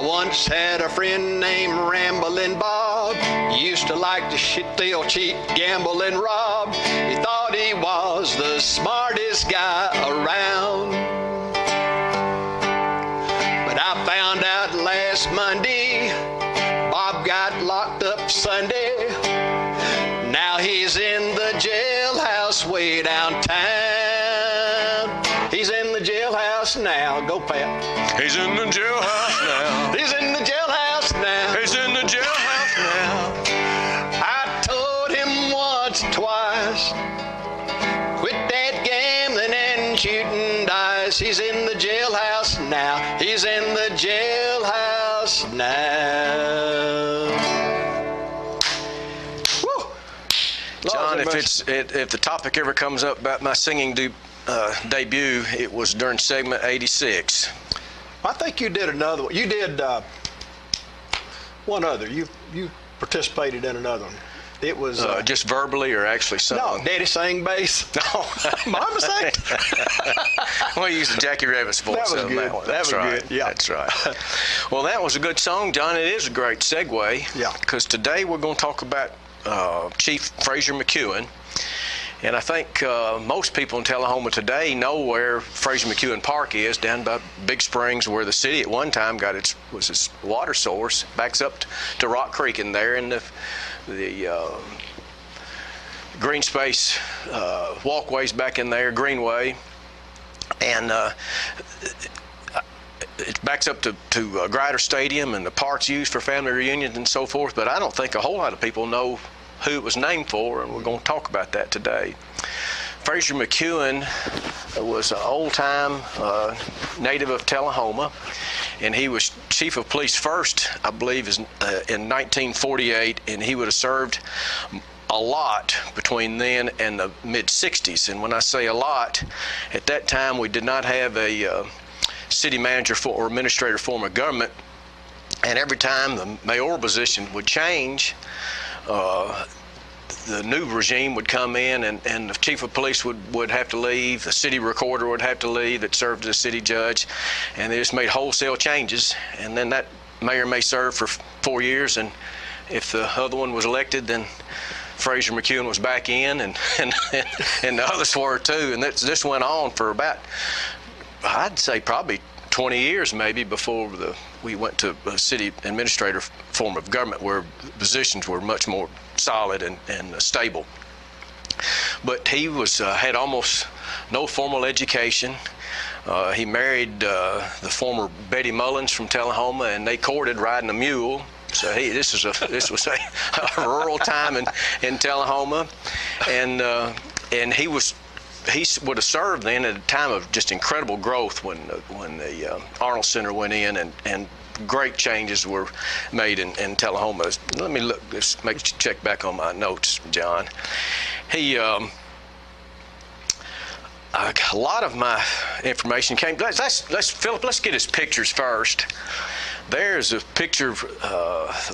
[SPEAKER 25] once had a friend named Ramblin' Bob. He used to like to steal, cheat, gamble, and rob. He thought he was the smartest guy around. But I found out last Monday, Bob got locked up Sunday. Now he's in the jailhouse way downtown. He's in the jailhouse now. Go, Pat.
[SPEAKER 26] He's in the jailhouse now.
[SPEAKER 25] He's in the jailhouse now.
[SPEAKER 26] He's in the jailhouse now.
[SPEAKER 25] I told him once or twice, quit that gambling and shooting dice. He's in the jailhouse now. He's in the jailhouse now. Woo.
[SPEAKER 26] John, if the topic ever comes up about my singing debut, it was during segment 86.
[SPEAKER 25] I think you did another one. You did one other. You participated in another one. It was
[SPEAKER 26] just verbally or actually sung?
[SPEAKER 25] No, Daddy sang bass.
[SPEAKER 26] No,
[SPEAKER 25] Mama sang.
[SPEAKER 26] Well, you used the Jackie Rabbit's voice.
[SPEAKER 25] That was good.
[SPEAKER 26] That one.
[SPEAKER 25] That was
[SPEAKER 26] right.
[SPEAKER 25] good. Yeah,
[SPEAKER 26] that's right. Well, that was a good song, John. It is a great segue.
[SPEAKER 25] Yeah.
[SPEAKER 26] Because today we're going to talk about Chief Fraser McEwen. And I think most people in Tullahoma today know where Fraser McEwen Park is, down by Big Springs, where the city at one time got its water source. Backs up to Rock Creek in there, and the green space walkways back in there, Greenway, and it backs up to Grider Stadium, and the park's used for family reunions and so forth. But I don't think a whole lot of people know who it was named for, and we're going to talk about that today. Fraser McEwen was an old-time native of Tullahoma, and he was chief of police first, I believe, in 1948, and he would have served a lot between then and the mid-60s. And when I say a lot, at that time we did not have a city manager or administrator form of government, and every time the mayoral position would change, the new regime would come in, and the chief of police would have to leave, the city recorder would have to leave that served as a city judge, and they just made wholesale changes. And then that mayor may serve for 4 years, and if the other one was elected, then Fraser McEwen was back in, and the others were too. And this went on for about, I'd say probably 20 years maybe before we went to a city administrator form of government, where positions were much more solid and stable. But he had almost no formal education. He married the former Betty Mullins from Tullahoma, and they courted riding a mule. So this was a rural time in Tullahoma, and he would have served then at a time of just incredible growth when the Arnold Center went in, and great changes were made in Tullahoma. Let me check back on my notes, John. He a lot of my information came. Philip, let's get his pictures first. There's a picture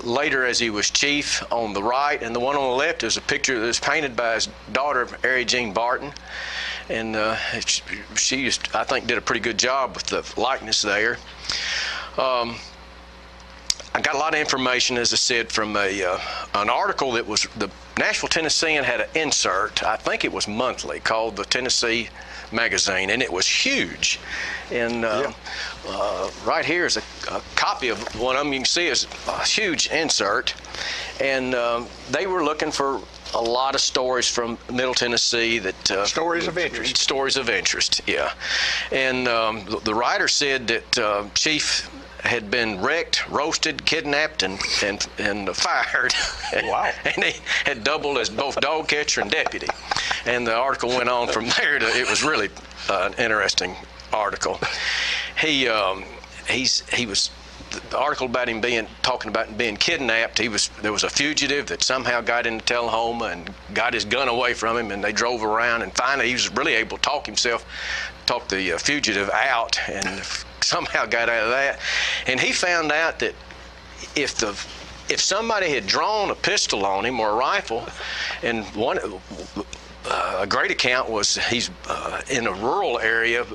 [SPEAKER 26] later as he was chief on the right, and the one on the left is a picture that was painted by his daughter, Mary Jean Barton. And she just, I think, did a pretty good job with the likeness there. I got a lot of information, as I said, from an article that was, the Nashville Tennessean had an insert, I think it was monthly, called the Tennessee Magazine, and it was huge. And right here is a copy of one of them. You can see it's a huge insert. And they were looking for a lot of stories from Middle Tennessee that
[SPEAKER 25] stories of interest.
[SPEAKER 26] Stories of interest, yeah. And the writer said that Chief had been wrecked, roasted, kidnapped, and fired.
[SPEAKER 25] Wow.
[SPEAKER 26] And he had doubled as both dog catcher and deputy. And the article went on from there. It was really an interesting article. The article about him talking about being kidnapped. There was a fugitive that somehow got into Tullahoma and got his gun away from him, and they drove around, and finally he was really able to talk the fugitive out, and somehow got out of that. And he found out that if somebody had drawn a pistol on him or a rifle, and a great account was he's in a rural area,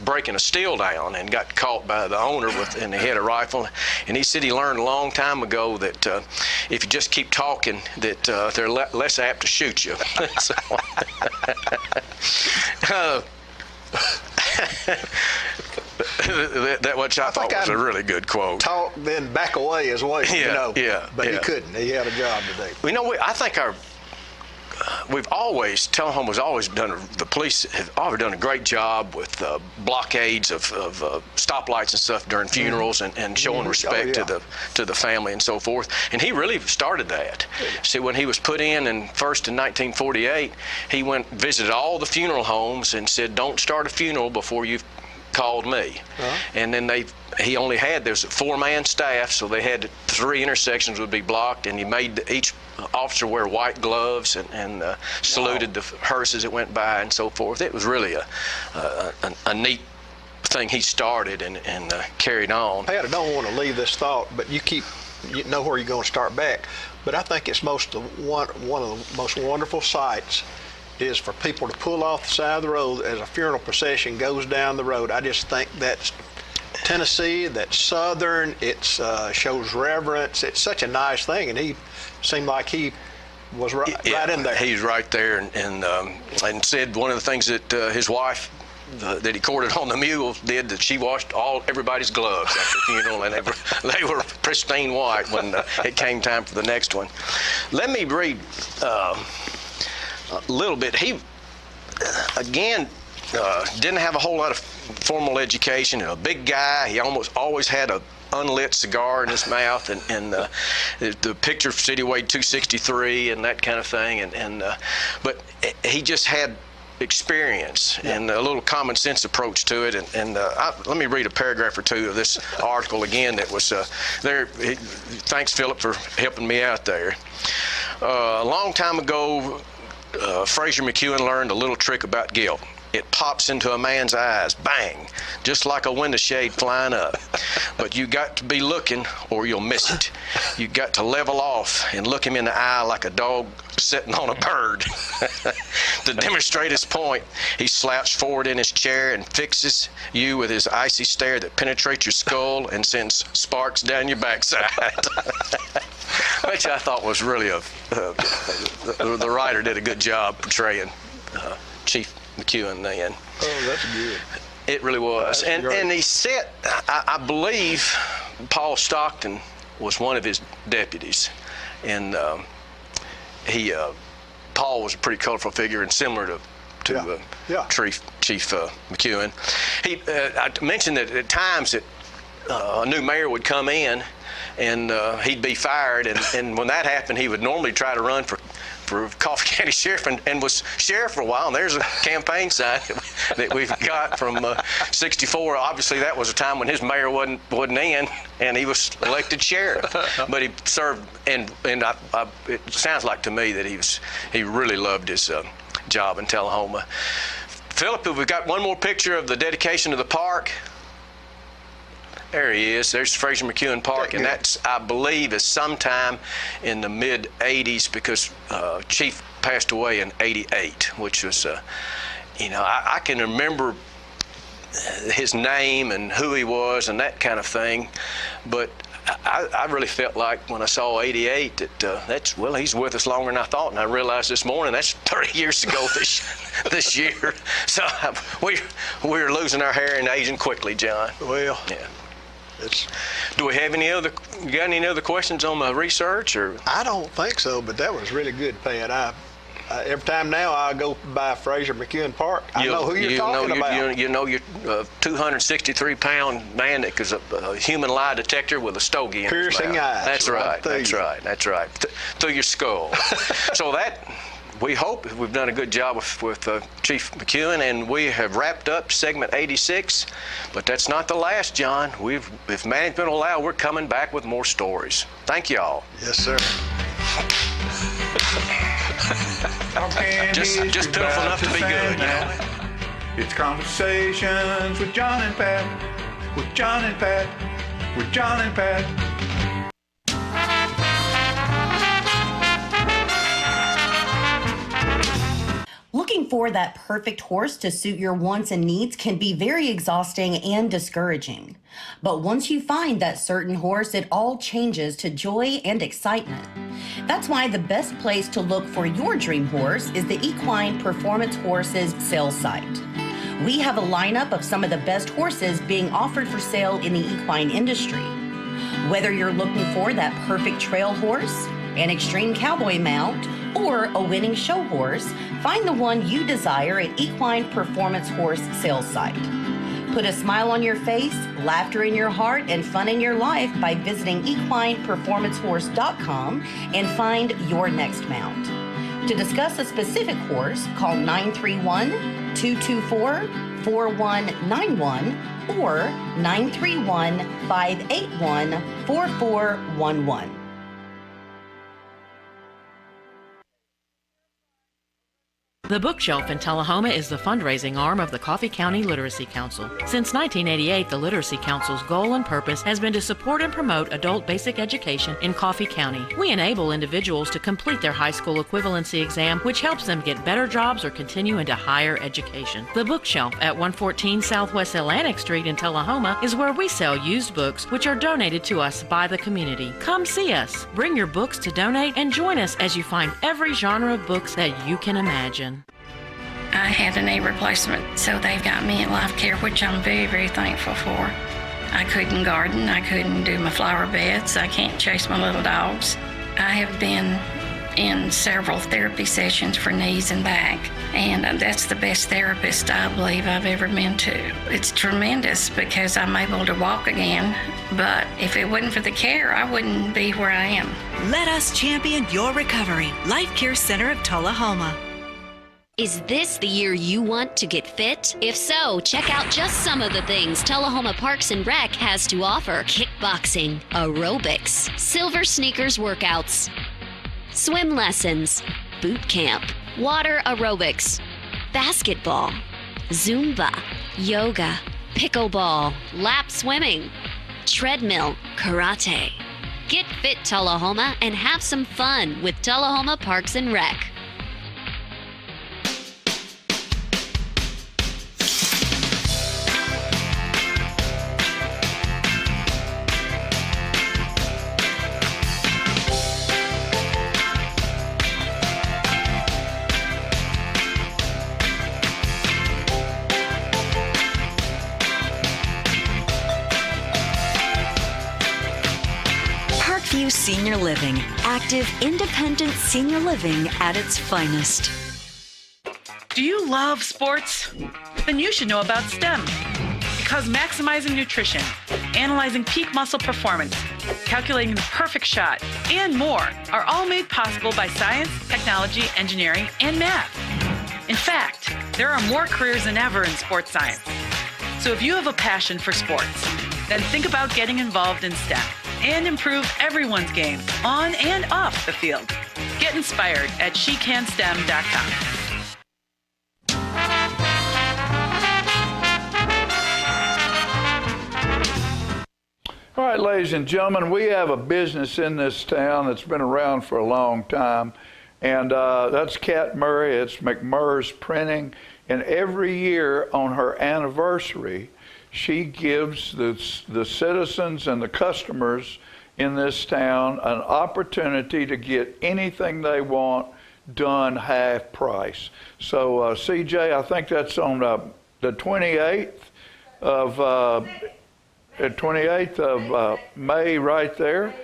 [SPEAKER 26] breaking a still down and got caught by the owner and he had a rifle. And he said he learned a long time ago that if you just keep talking, that they're less apt to shoot you. So, that which I thought was a really good quote.
[SPEAKER 3] Talk, then back away as well. But he couldn't. He had a job to do.
[SPEAKER 26] I think Tullahoma's always done, the police have always done a great job with blockades of stoplights and stuff during funerals and showing respect to the family and so forth. And he really started that. See, when he was put in first in 1948, he visited all the funeral homes and said, don't start a funeral before you've called me. And then there's a 4-man staff, so they had 3 intersections would be blocked, and he made each officer wear white gloves and saluted the hearses that went by and so forth. It was really a neat thing he started and carried on.
[SPEAKER 3] Pat, I don't want to leave this thought, but you know where you're going to start back. But I think it's one of the most wonderful sights is for people to pull off the side of the road as a funeral procession goes down the road. I just think that's Tennessee, that's Southern, it shows reverence. It's such a nice thing, and he seemed like he was right in there.
[SPEAKER 26] He's right there, and said one of the things that his wife that he courted on the mule did, that she washed everybody's gloves after the funeral, and they were pristine white when it came time for the next one. Let me read a little bit. He, again, didn't have a whole lot of formal education. A big guy. He almost always had a unlit cigar in his mouth, and the picture said he weighed 263 and that kind of thing. But he just had experience and a little common sense approach to it. Let me read a paragraph or two of this article again that was there. Thanks, Philip, for helping me out there. A long time ago, Fraser McEwen learned a little trick about guilt. It pops into a man's eyes, bang, just like a window shade flying up. But you got to be looking or you'll miss it. You got to level off and look him in the eye like a dog sitting on a bird. To demonstrate his point, he slouched forward in his chair and fixes you with his icy stare that penetrates your skull and sends sparks down your backside. Which I thought was really the writer did a good job portraying Chief McEwen then.
[SPEAKER 3] Oh, that's good.
[SPEAKER 26] It really was. And he said, I believe Paul Stockton was one of his deputies. And Paul was a pretty colorful figure and similar to Chief McEwen. I mentioned that at times that a new mayor would come in and he'd be fired, and when that happened, he would normally try to run for Coffee County Sheriff and was sheriff for a while. And there's a campaign sign that we've got from 64. Obviously, that was a time when his mayor wasn't in, and he was elected sheriff. But he served, and it sounds like to me that he really loved his job in Tullahoma. Philip, we've got one more picture of the dedication of the park. There he is. There's Fraser McEwen Park, and that's, I believe, is sometime in the mid-'80s because Chief passed away in '88, which was, I can remember his name and who he was and that kind of thing, but I really felt like when I saw '88 that he's with us longer than I thought, and I realized this morning that's 30 years ago this year. So we're losing our hair and aging quickly, John.
[SPEAKER 3] Well,
[SPEAKER 26] yeah. Do we have any other questions on my research, or?
[SPEAKER 3] I don't think so, but that was really good, Pat. Every time now I go by Fraser McEwen Park, I know who you're talking about.
[SPEAKER 26] You know your 263-pound man that is a human lie detector with a stogie in his mouth.
[SPEAKER 3] Piercing eyes.
[SPEAKER 26] That's right. Through your skull. So that. We hope we've done a good job with Chief McEwen, and we have wrapped up segment 86. But that's not the last, John. If management will allow, we're coming back with more stories. Thank you all.
[SPEAKER 3] Yes, sir.
[SPEAKER 26] just pitiful enough to be good, you know.
[SPEAKER 2] It's Conversations with John and Pat. With John and Pat. With John and Pat.
[SPEAKER 4] Looking for that perfect horse to suit your wants and needs can be very exhausting and discouraging. But once you find that certain horse, it all changes to joy and excitement. That's why the best place to look for your dream horse is the Equine Performance Horses sales site. We have a lineup of some of the best horses being offered for sale in the equine industry. Whether you're looking for that perfect trail horse, an extreme cowboy mount, or a winning show horse, find the one you desire at Equine Performance Horse sales site. Put a smile on your face, laughter in your heart, and fun in your life by visiting equineperformancehorse.com and find your next mount. To discuss a specific horse, call 931-224-4191 or 931-581-4411.
[SPEAKER 6] The Bookshelf in Tullahoma is the fundraising arm of the Coffee County Literacy Council. Since 1988, the Literacy Council's goal and purpose has been to support and promote adult basic education in Coffee County. We enable individuals to complete their high school equivalency exam, which helps them get better jobs or continue into higher education. The Bookshelf at 114 Southwest Atlantic Street in Tullahoma is where we sell used books, which are donated to us by the community. Come see us, bring your books to donate, and join us as you find every genre of books that you can imagine.
[SPEAKER 7] I had a knee replacement, so they've got me in life care, which I'm very, very thankful for. I couldn't garden, I couldn't do my flower beds, I can't chase my little dogs. I have been in several therapy sessions for knees and back, and that's the best therapist I believe I've ever been to. It's tremendous because I'm able to walk again, but if it wasn't for the care, I wouldn't be where I am.
[SPEAKER 23] Let us champion your recovery. Life Care Center of Tullahoma.
[SPEAKER 21] Is this the year you want to get fit? If so, check out just some of the things Tullahoma Parks and Rec has to offer. Kickboxing, aerobics, silver sneakers workouts, swim lessons, boot camp, water aerobics, basketball, Zumba, yoga, pickleball, lap swimming, treadmill, karate. Get fit, Tullahoma, and have some fun with Tullahoma Parks and Rec.
[SPEAKER 23] Parkview Senior Living, active, independent senior living at its finest.
[SPEAKER 15] Do you love sports? Then you should know about STEM. Because maximizing nutrition, analyzing peak muscle performance, calculating the perfect shot, and more are all made possible by science, technology, engineering, and math. In fact, there are more careers than ever in sports science. So if you have a passion for sports, then think about getting involved in STEM and improve everyone's game on and off the field. Get inspired at SheCanSTEM.com.
[SPEAKER 2] All right, ladies and gentlemen, we have a business in this town that's been around for a long time, and that's Kat Murray. It's McMurr's Printing, and every year on her anniversary, she gives the citizens and the customers in this town an opportunity to get anything they want done half price. So CJ, I think that's on the 28th of May right there,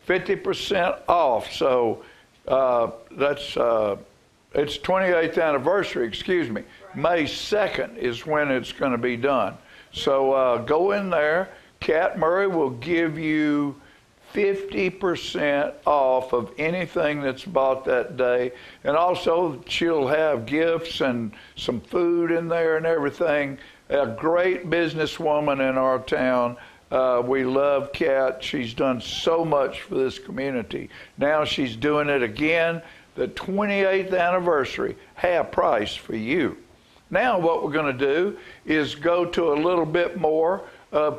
[SPEAKER 2] 50% off. So that's it's 28th anniversary, excuse me. May 2nd is when it's going to be done. So go in there. Kat Murray will give you 50% off of anything that's bought that day. And also she'll have gifts and some food in there and everything. A great businesswoman in our town. We love Kat. She's done so much for this community. Now she's doing it again, the 28th anniversary, half price for you. Now what we're going to do is go to a little bit more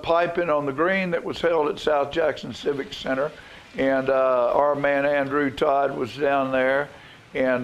[SPEAKER 2] piping on the green that was held at South Jackson Civic Center. And our man Andrew Todd was down there and,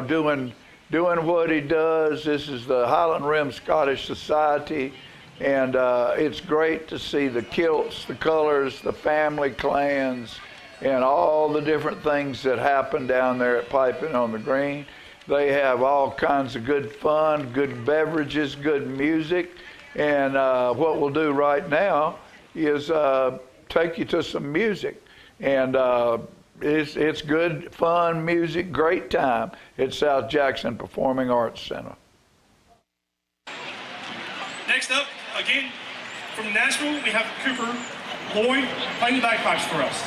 [SPEAKER 2] doing doing what he does. This is the Highland Rim Scottish Society, and it's great to see the kilts, the colors, the family clans, and all the different things that happen down there at Piping on the Green. They have all kinds of good fun, good beverages, good music, and what we'll do right now is take you to some music, and it's good, fun music, great time at South Jackson Performing Arts Center.
[SPEAKER 8] Next up, again, from Nashville, we have Cooper Lloyd playing the bagpipes for us.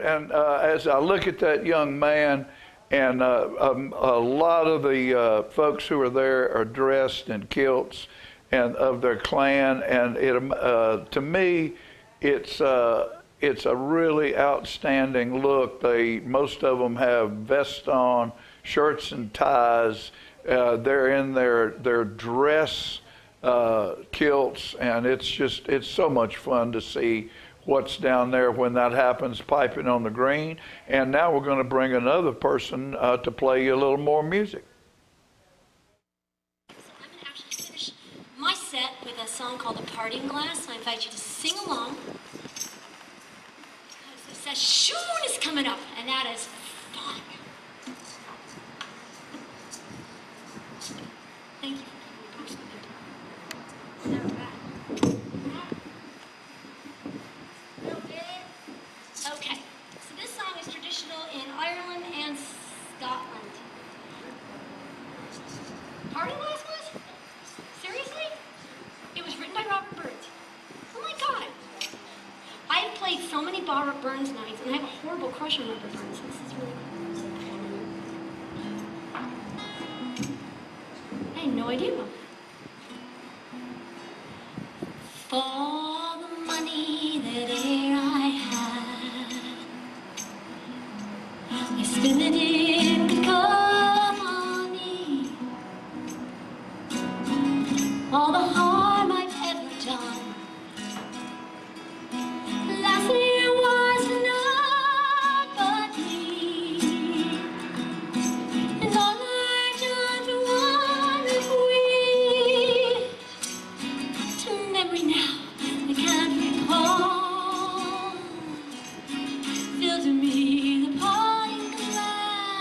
[SPEAKER 2] And as I look at that young man, and a lot of the folks who are there are dressed in kilts and of their clan, and to me, it's a really outstanding look. Most of them have vests on, shirts and ties. They're in their dress kilts, and it's so much fun to see what's down there when that happens, Piping on the Green. And now we're going to bring another person to play you a little more music.
[SPEAKER 21] So I'm going to actually finish my set with a song called The Parting Glass. I invite you to sing along. Because it says Shoon is coming up, and that is fun. Thank you. Okay, so this song is traditional in Ireland and Scotland. Parting Glass was? Seriously? It was written by Robert Burns. Oh my God. I've played so many Robert Burns nights, and I have a horrible crush on Robert Burns. This is really cool. I had no idea. For the money that e'er I had, I spend it in good company. All the harm I've ever done, lastly it was not but me, and all I've done to one bequeath to memory now I can't recall. Filter me the parting glass.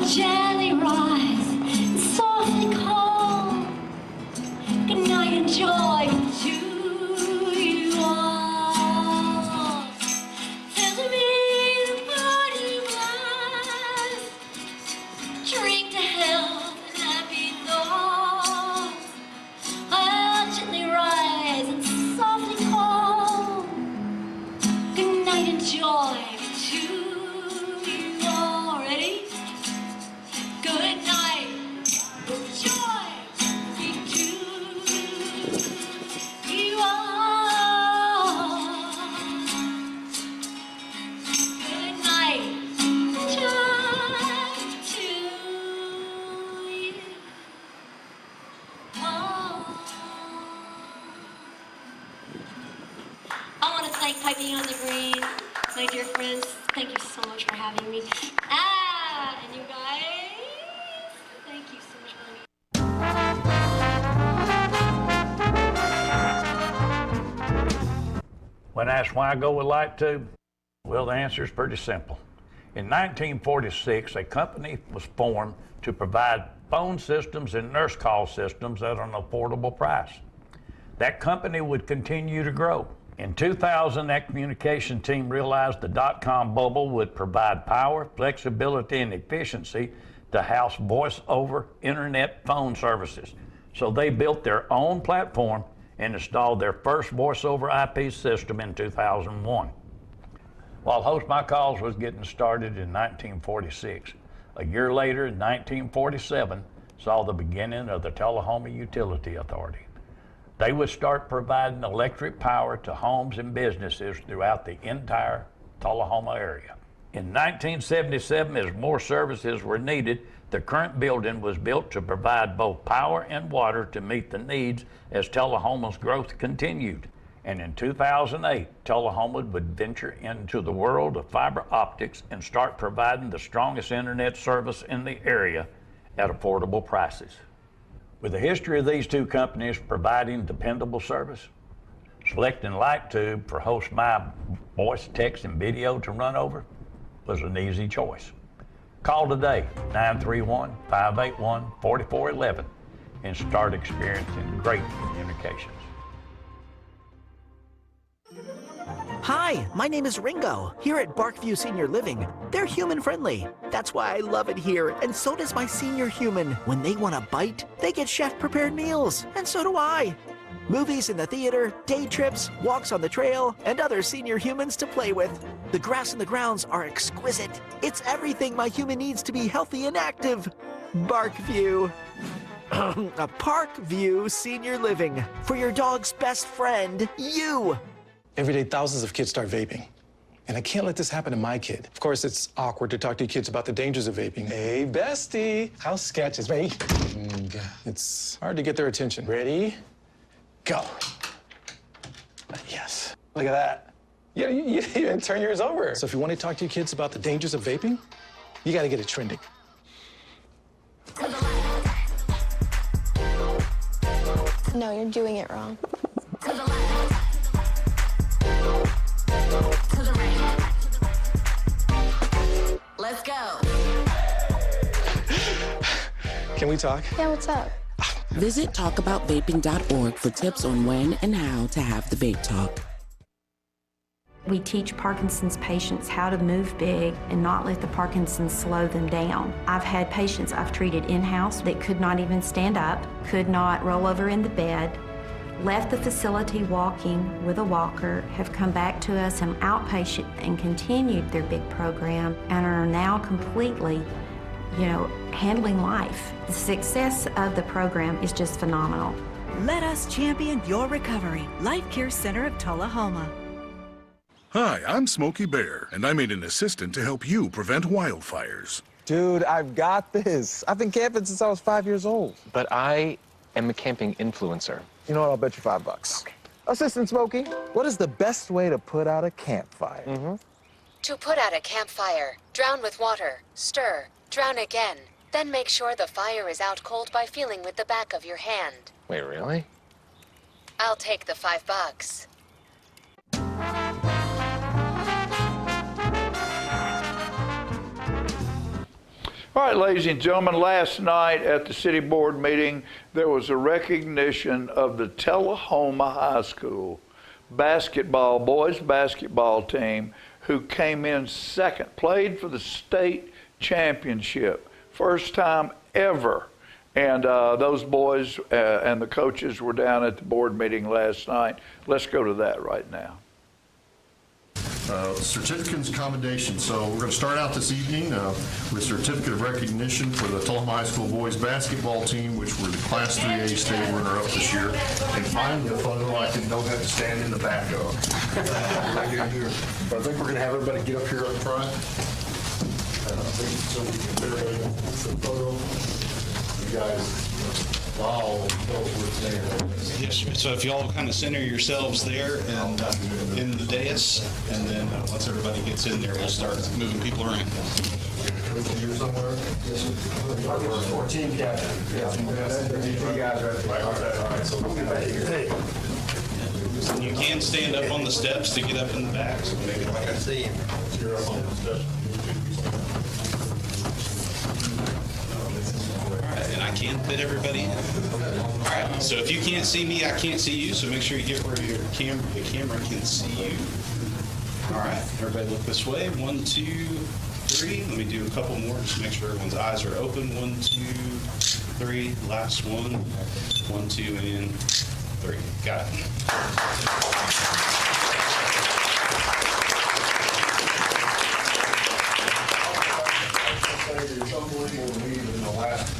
[SPEAKER 5] gently rise and softly call. Good night and joy to you all. Tell me the party was. Drink to health and happy thoughts. I'll gently rise and softly call. Good night and joy to you all. Ready? Good night, joy be to you all. Good night, joy to you all. I want to thank Piping on the Green, my dear friends. Thank you so much for having me. And you guys, thank you so much for having me.
[SPEAKER 9] When asked why I go with Light Tube, well, the answer is pretty simple. In 1946, a company was formed to provide phone systems and nurse call systems at an affordable price. That company would continue to grow. In 2000, that communication team realized the dot-com bubble would provide power, flexibility, and efficiency to house voice-over internet phone services. So they built their own platform and installed their first voice-over IP system in 2001. While Host My Calls was getting started in 1946, a year later, in 1947, saw the beginning of the Tullahoma Utility Authority. They would start providing electric power to homes and businesses throughout the entire Tullahoma area. In 1977, as more services were needed, the current building was built to provide both power and water to meet the needs as Tullahoma's growth continued. And in 2008, Tullahoma would venture into the world of fiber optics and start providing the strongest internet service in the area at affordable prices. With the history of these two companies providing dependable service, selecting Light Tube for Host My voice, text, and video to run over was an easy choice. Call today, 931-581-4411, and start experiencing great communications.
[SPEAKER 10] Hi, my name is Ringo, here at Barkview Senior Living. They're human-friendly. That's why I love it here, and so does my senior human. When they want a bite, they get chef-prepared meals, and so do I. Movies in the theater, day trips, walks on the trail, and other senior humans to play with. The grass and the grounds are exquisite. It's everything my human needs to be healthy and active. Barkview. A Parkview Senior Living. For your dog's best friend, you.
[SPEAKER 11] Every day, thousands of kids start vaping. And I can't let this happen to my kid. Of course, it's awkward to talk to your kids about the dangers of vaping. Hey, bestie, how sketch is me? It's hard to get their attention. Ready? Go. Yes. Look at that. Yeah, you didn't turn yours over. So if you want to talk to your kids about the dangers of vaping, you got to get it trending.
[SPEAKER 12] No, you're doing it wrong. Let's go.
[SPEAKER 11] Can we talk?
[SPEAKER 12] Yeah, what's up?
[SPEAKER 13] Visit talkaboutvaping.org for tips on when and how to have the vape talk.
[SPEAKER 14] We teach Parkinson's patients how to move big and not let the Parkinson's slow them down. I've had patients I've treated in-house that could not even stand up, could not roll over in the bed, left the facility walking with a walker, have come back to us an outpatient and continued their big program and are now completely, handling life. The success of the program is just phenomenal.
[SPEAKER 23] Let us champion your recovery. Life Care Center of Tullahoma.
[SPEAKER 27] Hi, I'm Smokey Bear, and I'm an assistant to help you prevent wildfires.
[SPEAKER 28] Dude, I've got this. I've been camping since I was 5 years old. But I am a camping influencer. You know what? I'll bet you $5. Okay. Assistant Smokey, what is the best way to put out a campfire?
[SPEAKER 29] To put out a campfire, drown with water, stir, drown again. Then make sure the fire is out cold by feeling with the back of your hand.
[SPEAKER 28] Wait, really?
[SPEAKER 29] I'll take the $5.
[SPEAKER 2] All right, ladies and gentlemen, last night at the city board meeting, there was a recognition of the Tullahoma High School boys basketball team who came in second, played for the state championship, first time ever. And those boys and the coaches were down at the board meeting last night. Let's go to that right now.
[SPEAKER 1] Certificates and commendations. So we're going to start out this evening with certificate of recognition for the Tullahoma High School boys basketball team, which were the Class 3A state runner-up this year. And finally, a photo I don't have to stand in the back of. But I think we're going to have everybody get up here up front. So we can get everybody in the photo. You guys.
[SPEAKER 16] Yes, so if you all kind of center yourselves there and in the dais, and then once everybody gets in there, we'll start moving people around.
[SPEAKER 1] Here somewhere? 14 captain.
[SPEAKER 16] And you can stand up on the steps to get up in the back. So maybe like I see you. You're up on the steps. And I can fit everybody in. All right, so if you can't see me, I can't see you, so make sure you get where the camera can see you. All right, everybody look this way. 1, 2, 3. Let me do a couple more just to make sure everyone's eyes are open. 1, 2, 3. Last one. 1, 2, and 3. Got it.
[SPEAKER 1] It's unbelievable to me that in the last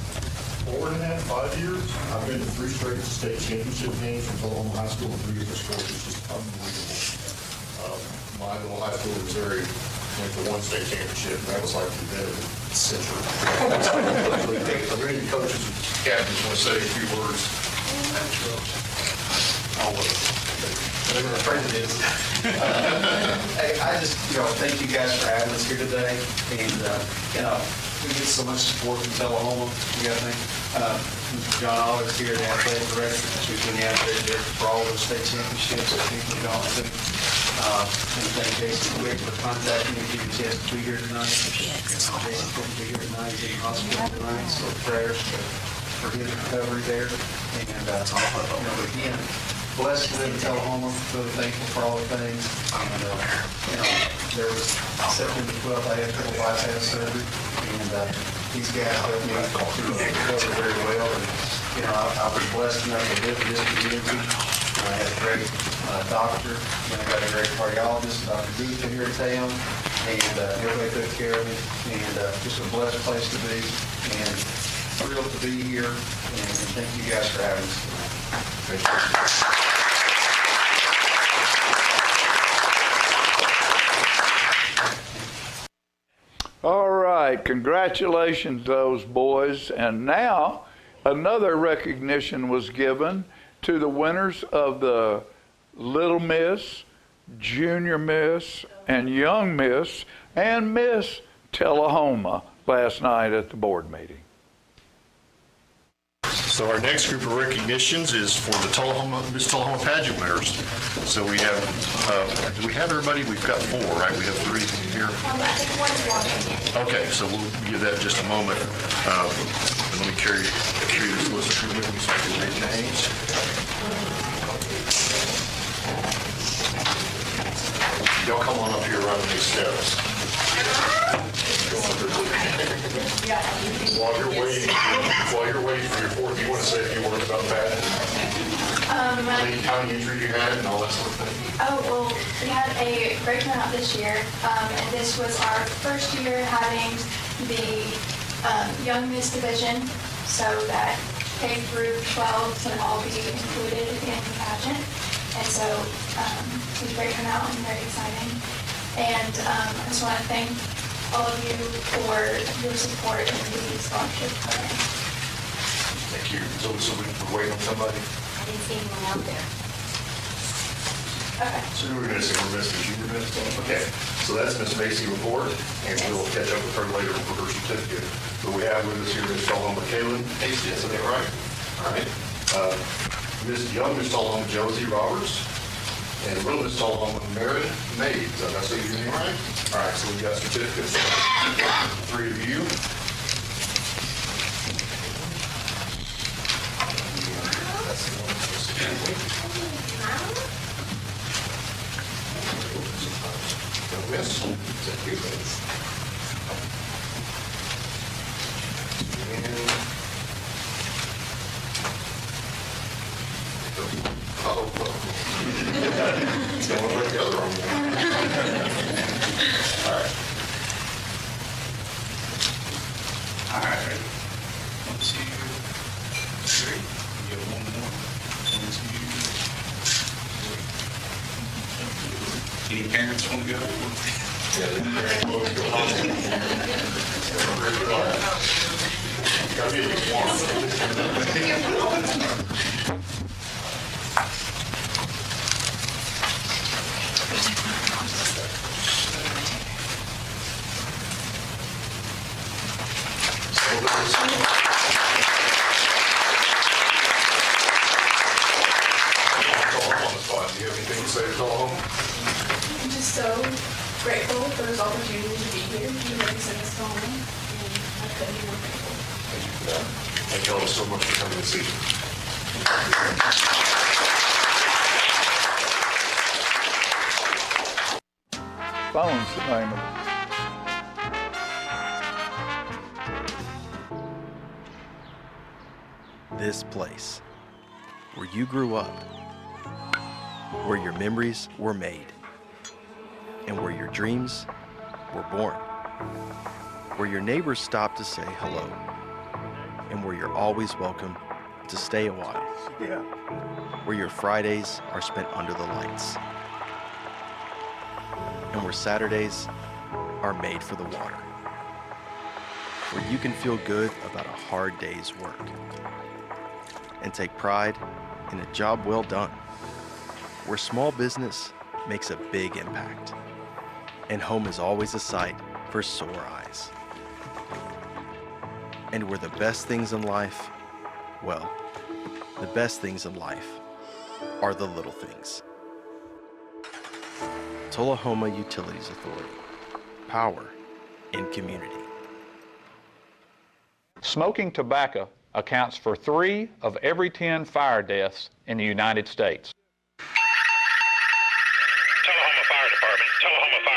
[SPEAKER 1] 4.5 years, I've been to 3 straight state championship games from Tullahoma High School and 3 years of sports. It's just unbelievable. My little high school was went to 1 state championship, and that was like the event of the century. Are there any coaches or captains want to say a few words?
[SPEAKER 17] Whatever the president is. Hey, I just, thank you guys for having us here today. And, we get so much support from Tullahoma. You got to think. John Oliver's here, the athletic director. She's been the athletic director for all those state championships. I think you know. And thank Jason Quick for contacting me. He was able to be here tonight. Jason couldn't be here tonight. He's in the hospital tonight. So prayers for his recovery there. And again, blessed to live in Tullahoma. Really thankful for all the things. And there was September 12th. I had triple bypass surgery. And these guys helped me recover very well. And I was blessed enough to live in this community. I had a great doctor, and I got a great cardiologist, Dr. Booth, here in town, and everybody took care of me. And just a blessed place to be, and thrilled to be here. And thank you guys for having us. Thank you.
[SPEAKER 2] All right, congratulations those boys. And now another recognition was given to the winners of the Little Miss, Junior Miss, and Young Miss, and Miss Tullahoma last night at the board meeting.
[SPEAKER 1] So our next group of recognitions is for the Miss Tullahoma pageant winners. So we have, do we have everybody? We've got 4, right? We have 3 here. Okay, so we'll give that in just a moment. Let me carry this list through with me so I can read names. Y'all come on up here around these steps. While you're waiting for your fourth, you want to say a few words about that? Any county injury you had and all that sort of thing?
[SPEAKER 18] Oh, well, we had a great turnout this year, and this was our first year having the Young Miss Division, so that K through 12 can all be included in the pageant. And so it was a great turnout and very exciting. And I just want to thank all of you for your support in the scholarship program.
[SPEAKER 1] Thank you. So we're waiting on somebody?
[SPEAKER 18] I didn't see anyone out there. Okay.
[SPEAKER 1] So who are we missing? We're missing Junior Miss? Okay. So that's Miss Macy Report, and we'll catch up with her later for her certificate. But we have with us here Miss Tullahoma Kaylin Hasty, is that right? All right. Miss Young Miss Tullahoma Josie Roberts, and Little Miss Tullahoma Meredith May. Did I say your name right? All right, so we've got certificates for 3 of you.
[SPEAKER 16] 3. You get one more. 1, 2, 3. Any parents want to go? Yeah, the parents want to go home. Gotta be at least one. Do you have anything to say to Tullahoma?
[SPEAKER 18] I'm just so grateful for this opportunity to be here, even though you sent us home, and I couldn't be more grateful.
[SPEAKER 1] Thank you for that. Thank you all so much for coming this evening.
[SPEAKER 2] Phone's the name of it.
[SPEAKER 3] This place, where you grew up, where your memories were made, and where your dreams were born, where your neighbors stop to say hello, and where you're always welcome to stay a while, where your Fridays are spent under the lights, and where Saturdays are made for the water, where you can feel good about a hard day's work and take pride in a job well done, where small business makes a big impact, and home is always a sight for sore eyes. And where the best things in life, well, the best things in life are the little things. Tullahoma Utilities Authority. Power in community.
[SPEAKER 4] Smoking tobacco accounts for 3 of every 10 fire deaths in the United States.
[SPEAKER 6] Tullahoma Fire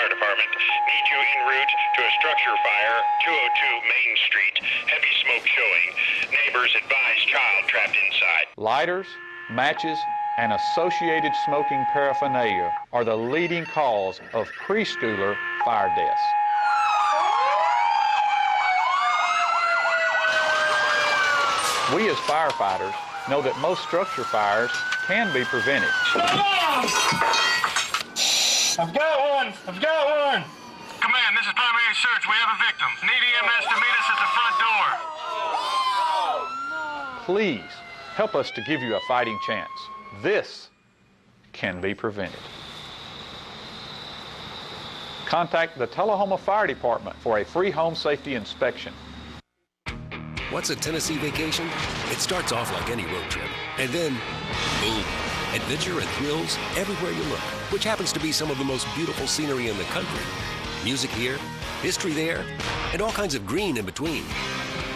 [SPEAKER 6] Department needs you en route to a structure fire, 202 Main Street, heavy smoke showing. Neighbors advise child trapped inside.
[SPEAKER 4] Lighters, matches, and associated smoking paraphernalia are the leading cause of preschooler fire deaths. We as firefighters know that most structure fires can be prevented.
[SPEAKER 8] I've got one!
[SPEAKER 6] Command, this is primary search. We have a victim. Need EMS to meet us at the front door.
[SPEAKER 4] Please help us to give you a fighting chance. This can be prevented. Contact the Tullahoma Fire Department for a free home safety inspection.
[SPEAKER 19] What's a Tennessee vacation? It starts off like any road trip, and then, boom, adventure and thrills everywhere you look, which happens to be some of the most beautiful scenery in the country. Music here, history there, and all kinds of green in between.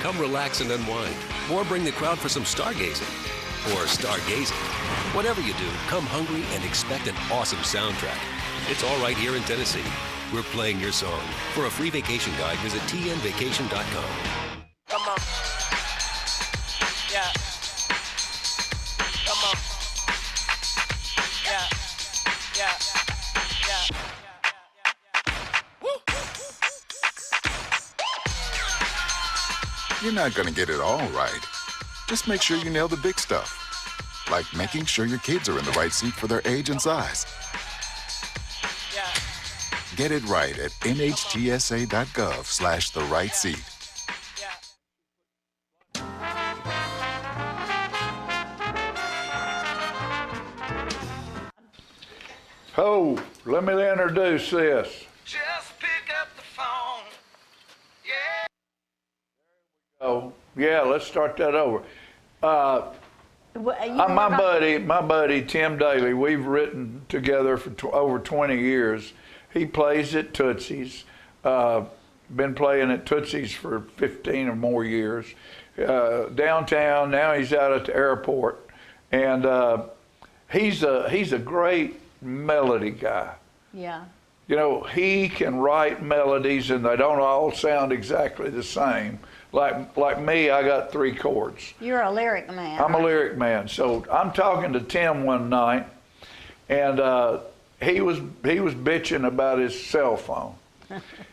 [SPEAKER 19] Come relax and unwind, or bring the crowd for some stargazing, or stargazing. Whatever you do, come hungry and expect an awesome soundtrack. It's all right here in Tennessee. We're playing your song. For a free vacation guide, visit tnvacation.com.
[SPEAKER 20] Come on. Yeah. Come on. Yeah. Yeah. Yeah.
[SPEAKER 27] You're not going to get it all right. Just make sure you nail the big stuff, like making sure your kids are in the right seat for their age and size. Get it right at nhtsa.gov/the-right-seat.
[SPEAKER 2] Oh, let me introduce this.
[SPEAKER 20] Just pick up the phone. Yeah.
[SPEAKER 2] Oh, yeah, let's start that over. My buddy Tim Daly, we've written together for over 20 years. He plays at Tootsie's, been playing at Tootsie's for 15 or more years. Downtown, now he's out at the airport. And he's a great melody guy.
[SPEAKER 22] Yeah.
[SPEAKER 2] You know, he can write melodies and they don't all sound exactly the same. Like me, I got 3 chords.
[SPEAKER 22] You're a lyric man.
[SPEAKER 2] I'm a lyric man. So I'm talking to Tim one night, and he was bitching about his cell phone.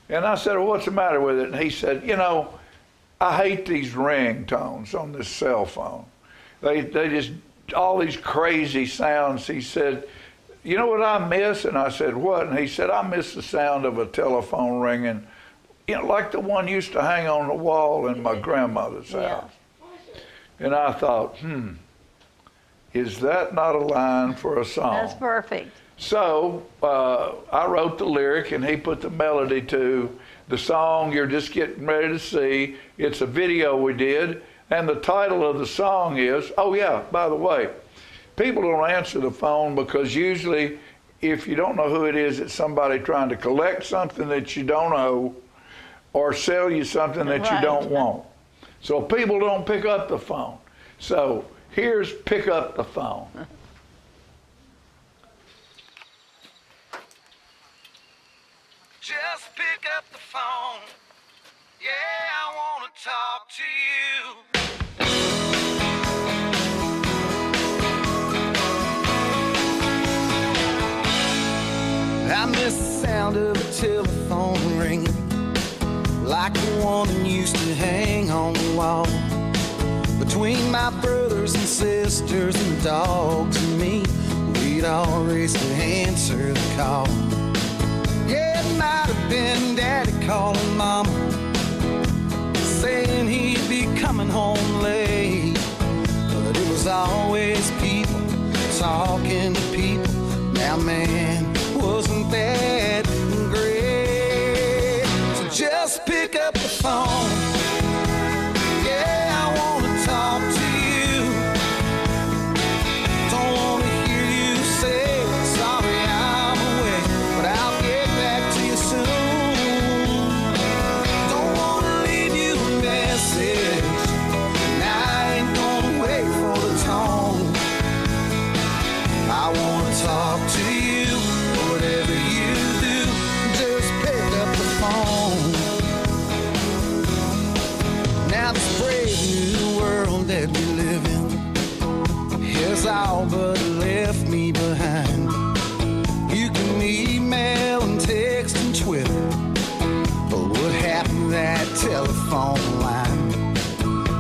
[SPEAKER 2] And I said, well, what's the matter with it? And he said, you know, I hate these ringtones on this cell phone. They just, all these crazy sounds. He said, you know what I miss? And I said, what? And he said, I miss the sound of a telephone ringing, you know, like the one used to hang on the wall in my grandmother's house. And I thought, is that not a line for a song?
[SPEAKER 5] That's perfect.
[SPEAKER 2] So I wrote the lyric, and he put the melody to the song you're just getting ready to see. It's a video we did, and the title of the song is, oh yeah, by the way, people don't answer the phone because usually if you don't know who it is, it's somebody trying to collect something that you don't owe or sell you something that you don't want. So people don't pick up the phone. So here's Pick Up the Phone.
[SPEAKER 20] Just pick up the phone. Yeah, I want to talk to you. I miss the sound of a telephone ringing, like the one that used to hang on the wall. Between my brothers and sisters and the dogs and me, we'd all race to answer the call. Yeah, it might have been Daddy calling Mama, saying he'd be coming home late. But it was always people talking to people. Now, man, wasn't that great? So just pick up the phone. Yeah, I want to talk to you. Don't want to hear you say, sorry, I'm away, but I'll get back to you soon. Don't want to leave you a message, and I ain't gonna wait for the tone. I want to talk to you, whatever you do, just pick up the phone. Now this brave new world that we live in has all but left me behind. You can email and text and Twitter, but what happened to that telephone line?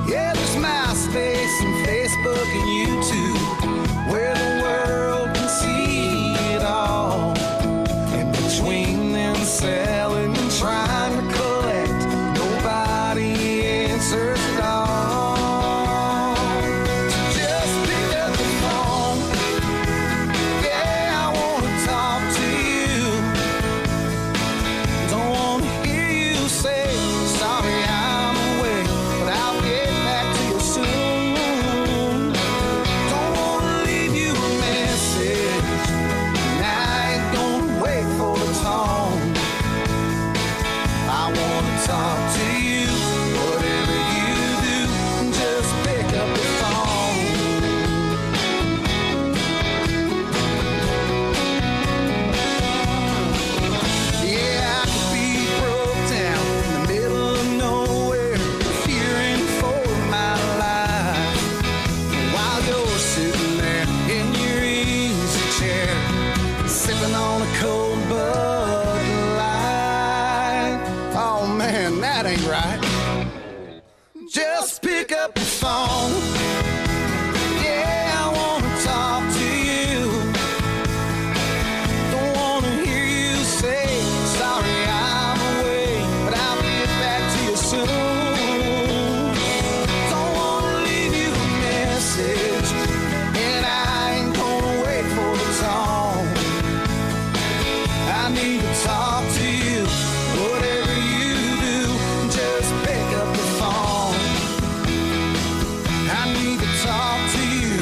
[SPEAKER 20] Yeah, there's MySpace and Facebook and YouTube, where the world can see it all. In between them selling and trying to collect, nobody answers at all. So just pick up the phone. Yeah, I want to talk to you. Don't want to hear you say, sorry, I'm away, but I'll get back to you soon. Don't want to leave you a message, and I ain't gonna wait for the tone. I want to talk to you, whatever you do, just pick up the phone. Yeah, I could be broke down in the middle of nowhere, fearing for my life, while you're sitting there in your easy chair, sipping on a cold Bud Light. Oh man, that ain't right. Just pick up the phone. Yeah, I want to talk to you. Don't want to hear you say, sorry, I'm away, but I'll get back to you soon. Don't want to leave you a message, and I ain't gonna wait for the tone. I need to talk to you, whatever you do, just pick up the phone. I need to talk to you,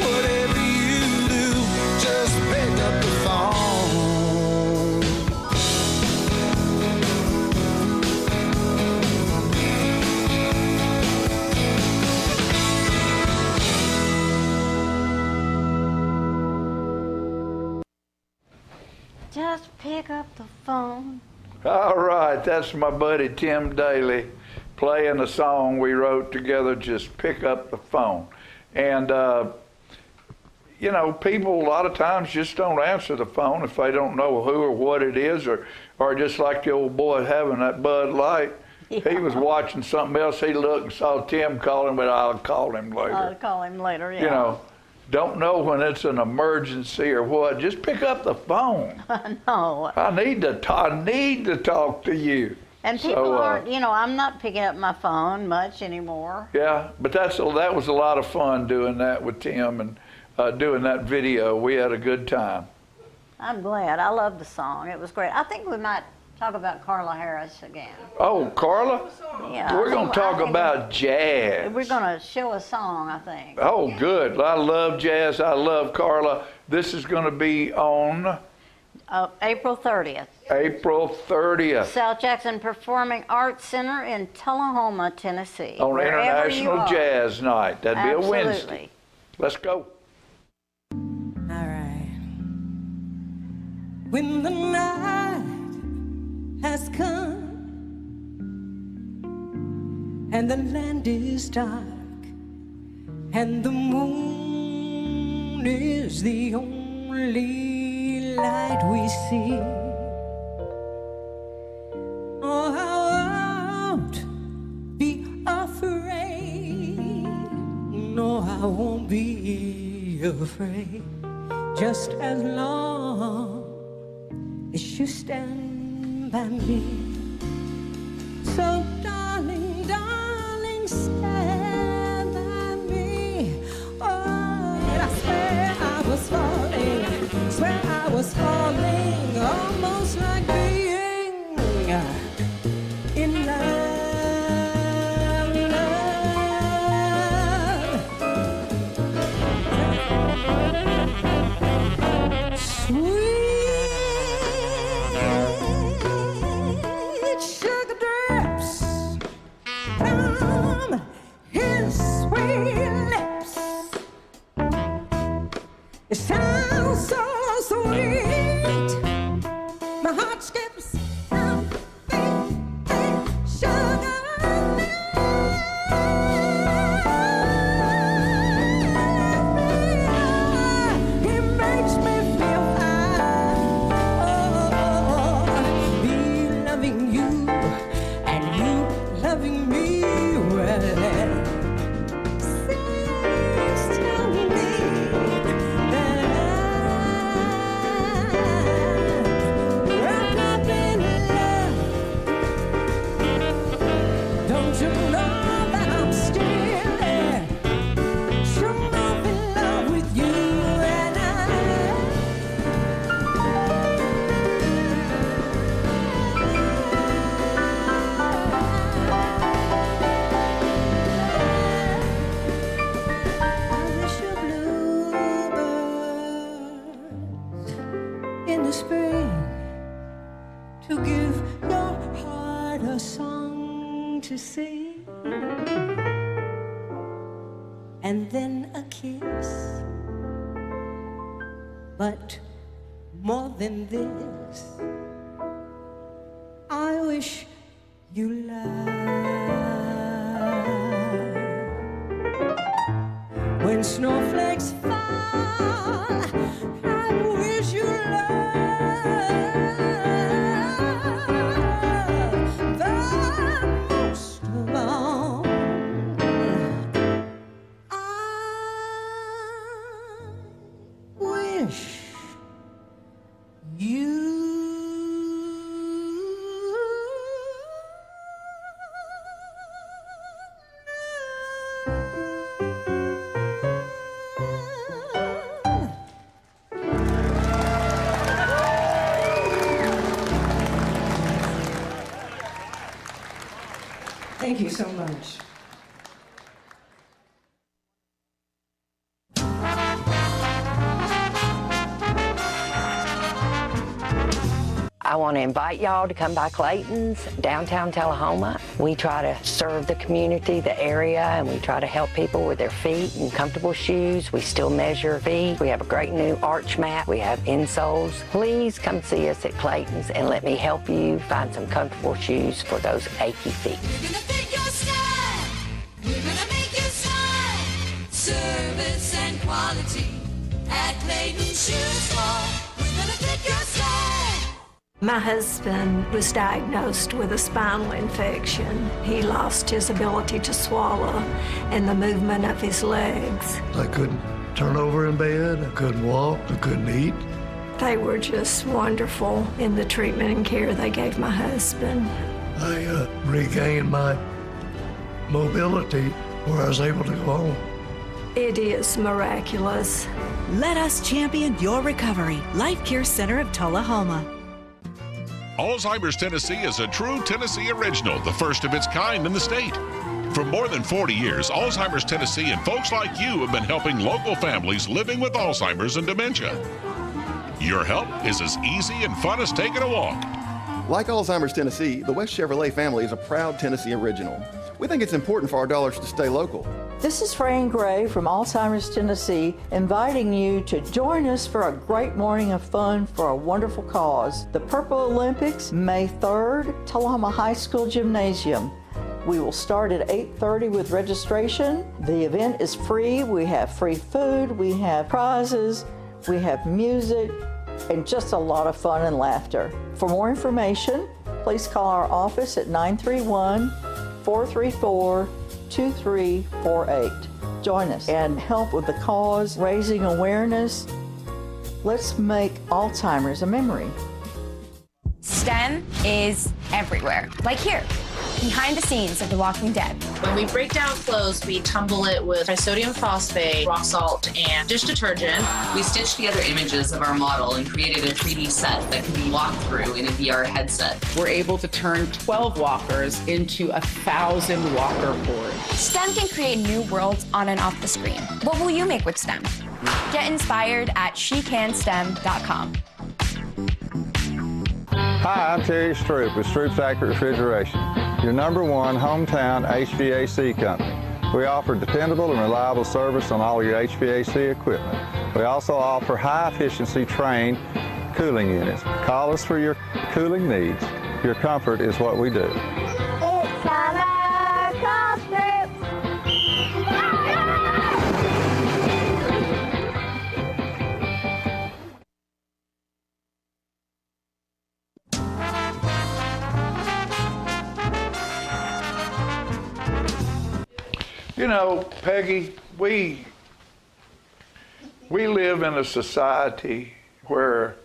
[SPEAKER 20] whatever you do, just pick up the phone.
[SPEAKER 5] Just pick up the phone.
[SPEAKER 2] All right, that's my buddy Tim Daly playing a song we wrote together, Just Pick Up the Phone. And, you know, people a lot of times just don't answer the phone if they don't know who or what it is, or just like the old boy having that Bud Light. He was watching something else. He looked and saw Tim calling, but I'll call him later.
[SPEAKER 5] I'll call him later, yeah.
[SPEAKER 2] You know, don't know when it's an emergency or what. Just pick up the phone.
[SPEAKER 5] No.
[SPEAKER 2] I need to talk to you.
[SPEAKER 5] And people aren't, you know, I'm not picking up my phone much anymore.
[SPEAKER 2] Yeah, but that was a lot of fun doing that with Tim and doing that video. We had a good time.
[SPEAKER 5] I'm glad. I love the song. It was great. I think we might talk about Carla Harris again.
[SPEAKER 2] Oh, Carla?
[SPEAKER 5] Yeah.
[SPEAKER 2] We're going to talk about jazz.
[SPEAKER 5] We're going to show a song, I think.
[SPEAKER 2] Oh, good. I love jazz. I love Carla. This is going to be on
[SPEAKER 5] April 30th.
[SPEAKER 2] April 30th.
[SPEAKER 5] South Jackson Performing Arts Center in Tullahoma, Tennessee.
[SPEAKER 2] On International Jazz Night. That'd be a Wednesday. Let's go.
[SPEAKER 7] All right. When the night has come and the land is dark and the moon is the only light we see. Oh, I won't be afraid. No, I won't be afraid. Just as long as you stand by me. So, darling, darling, stand by me. Oh, and I swear I was falling, swear I was falling, almost like being in love. Sweet sugar drops from his sweet lips. It sounds so sweet. My heart skips a beat, sugar. It makes me feel fine. Oh, be loving you and you loving me well. Seems to me that I'm wrapped up in love. Don't you know that I'm still there? Sure enough in love with you and I wish you bluebirds in the spring to give your heart a song to sing, and then a kiss. But more than this, I wish you love. When snowflakes fall, I wish you love. The most of all, I wish you Thank you so much.
[SPEAKER 9] I want to invite y'all to come by Clayton's, downtown Tullahoma. We try to serve the community, the area, and we try to help people with their feet and comfortable shoes. We still measure feet. We have a great new arch mat. We have insoles. Please come see us at Clayton's and let me help you find some comfortable shoes for those achy feet.
[SPEAKER 10] We're gonna make you smile. Service and quality at Clayton Shoe Store. We're gonna fit your style.
[SPEAKER 7] My husband was diagnosed with a spinal infection. He lost his ability to swallow and the movement of his legs.
[SPEAKER 11] I couldn't turn over in bed, I couldn't walk, I couldn't eat.
[SPEAKER 7] They were just wonderful in the treatment and care they gave my husband.
[SPEAKER 11] I regained my mobility where I was able to go home.
[SPEAKER 7] It is miraculous.
[SPEAKER 12] Let us champion your recovery. Life Care Center of Tullahoma.
[SPEAKER 13] Alzheimer's Tennessee is a true Tennessee original, the first of its kind in the state. For more than 40 years, Alzheimer's Tennessee and folks like you have been helping local families living with Alzheimer's and dementia. Your help is as easy and fun as taking a walk.
[SPEAKER 15] Like Alzheimer's Tennessee, the West Chevrolet family is a proud Tennessee original. We think it's important for our dollars to stay local.
[SPEAKER 21] This is Fran Gray from Alzheimer's Tennessee, inviting you to join us for a great morning of fun for a wonderful cause. The Purple Olympics, May 3rd, Tullahoma High School Gymnasium. We will start at 8:30 with registration. The event is free. We have free food, we have prizes, we have music, and just a lot of fun and laughter. For more information, please call our office at 931-434-2348. Join us and help with the cause, raising awareness. Let's make Alzheimer's a memory.
[SPEAKER 22] STEM is everywhere, like here, behind the scenes of The Walking Dead.
[SPEAKER 24] When we break down clothes, we tumble it with trisodium phosphate, rock salt, and dish detergent.
[SPEAKER 25] We stitched together images of our model and created a 3D set that can be walked through in a VR headset.
[SPEAKER 26] We're able to turn 12 walkers into 1,000 walker boards.
[SPEAKER 22] STEM can create new worlds on and off the screen. What will you make with STEM? Get inspired at SheCanSTEM.com.
[SPEAKER 30] Hi, I'm Terry Stroop with Stroop's Accurate Refrigeration, your #1 hometown HVAC company. We offer dependable and reliable service on all your HVAC equipment. We also offer high-efficiency trained cooling units. Call us for your cooling needs. Your comfort is what we do.
[SPEAKER 10] It's summer, call Stroop.
[SPEAKER 2] You know, Peggy, we live in a society where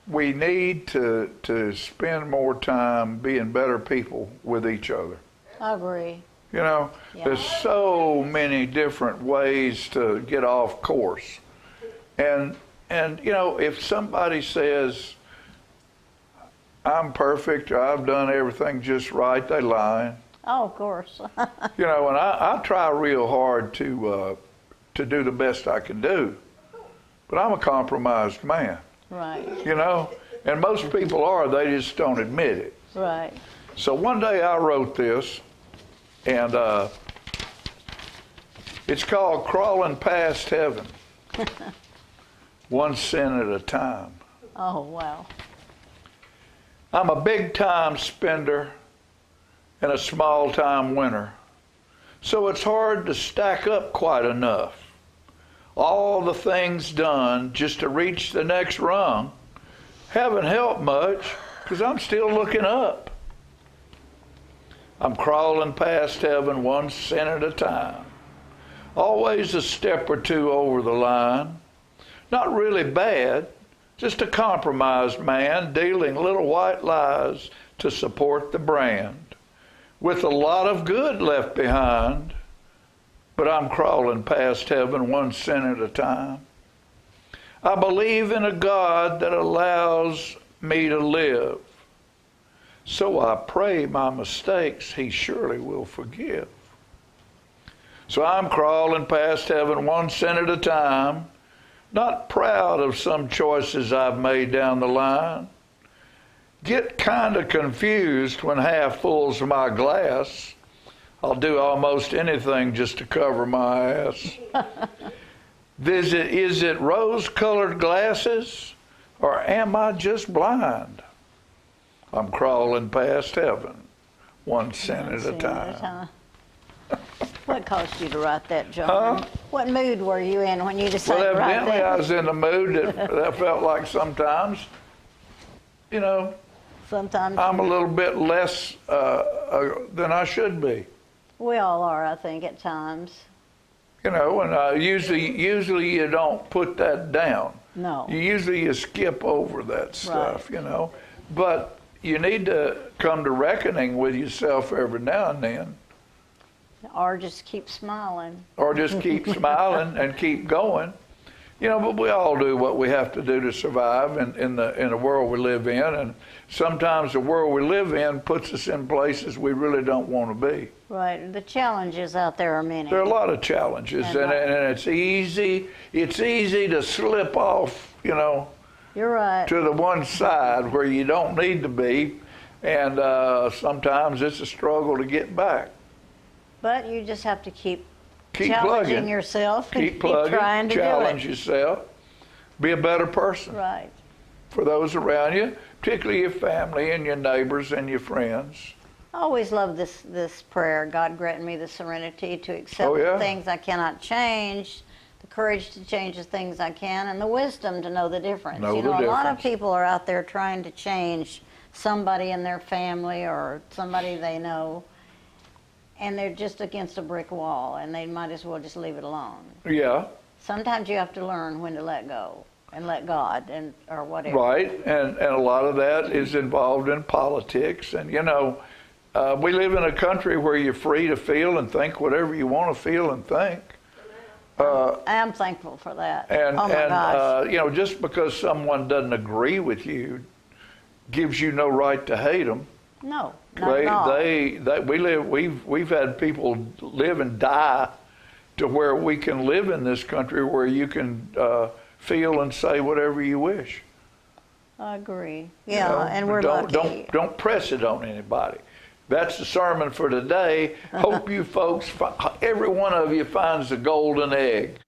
[SPEAKER 2] we need to spend more time being better people with each other.
[SPEAKER 5] I agree.
[SPEAKER 2] You know, there's so many different ways to get off course. And you know, if somebody says, I'm perfect, or I've done everything just right, they lying.
[SPEAKER 5] Oh, of course.
[SPEAKER 2] You know, and I try real hard to do the best I can do, but I'm a compromised man.
[SPEAKER 5] Right.
[SPEAKER 2] You know, and most people are, they just don't admit it.
[SPEAKER 5] Right.
[SPEAKER 2] So one day I wrote this, and it's called Crawling Past Heaven, one sin at a time.
[SPEAKER 5] Oh, wow.
[SPEAKER 2] I'm a big-time spender and a small-time winner, so it's hard to stack up quite enough. All the things done just to reach the next rung haven't helped much, because I'm still looking up. I'm crawling past heaven one sin at a time, always a step or two over the line. Not really bad, just a compromised man dealing little white lies to support the brand, with a lot of good left behind, but I'm crawling past heaven one sin at a time. I believe in a God that allows me to live, so I pray my mistakes He surely will forgive. So I'm crawling past heaven one sin at a time, not proud of some choices I've made down the line. Get kind of confused when half full's my glass. I'll do almost anything just to cover my ass. Is it rose-colored glasses, or am I just blind? I'm crawling past heaven, one sin at a time.
[SPEAKER 5] What caused you to write that, John?
[SPEAKER 2] Huh?
[SPEAKER 5] What mood were you in when you decided
[SPEAKER 2] Well,
[SPEAKER 5] to write
[SPEAKER 2] evidently
[SPEAKER 5] that?
[SPEAKER 2] I was in the mood that felt like sometimes you know,
[SPEAKER 5] sometimes
[SPEAKER 2] I'm a little bit less than I should be.
[SPEAKER 5] we all are, I think, at times.
[SPEAKER 2] You know, and usually you don't put that down.
[SPEAKER 5] No.
[SPEAKER 2] You skip over that stuff, you know. But you need to come to reckoning with yourself every now and then.
[SPEAKER 5] Or just keep smiling.
[SPEAKER 2] Or just keep smiling and keep going. You know, but we all do what we have to do to survive in the world we live in. And sometimes the world we live in puts us in places we really don't want to be.
[SPEAKER 5] Right. The challenges out there are many.
[SPEAKER 2] There are a lot of challenges, and it's easy to slip off, you know,
[SPEAKER 5] you're right,
[SPEAKER 2] to the one side where you don't need to be, and sometimes it's a struggle to get back.
[SPEAKER 5] But you just have to keep
[SPEAKER 2] challenging
[SPEAKER 5] plugging yourself and
[SPEAKER 2] keep plugging,
[SPEAKER 5] trying to
[SPEAKER 2] challenge
[SPEAKER 5] do it.
[SPEAKER 2] yourself, be a better person.
[SPEAKER 5] Right.
[SPEAKER 2] For those around you, particularly your family and your neighbors and your friends.
[SPEAKER 5] I always love this prayer. God grant me the serenity to accept the things I cannot change, the courage to change the things I can, and the wisdom to know the difference. A lot of people are out there trying to change somebody in their family or somebody they know, and they're just against a brick wall, and they might as well just leave it alone.
[SPEAKER 2] Yeah.
[SPEAKER 5] Sometimes you have to learn when to let go and let God or whatever.
[SPEAKER 2] Right, and a lot of that is involved in politics, and you know, we live in a country where you're free to feel and think whatever you want to feel and think.
[SPEAKER 5] I am thankful for that.
[SPEAKER 2] And,
[SPEAKER 5] oh my gosh.
[SPEAKER 2] You know, just because someone doesn't agree with you gives you no right to hate them.
[SPEAKER 5] No, not at all.
[SPEAKER 2] We've had people live and die to where we can live in this country where you can feel and say whatever you wish.
[SPEAKER 5] I agree.
[SPEAKER 2] You
[SPEAKER 5] Yeah,
[SPEAKER 2] know,
[SPEAKER 5] and we're lucky.
[SPEAKER 2] Don't press it on anybody. That's the sermon for today. Hope you folks, every one of you finds the golden egg.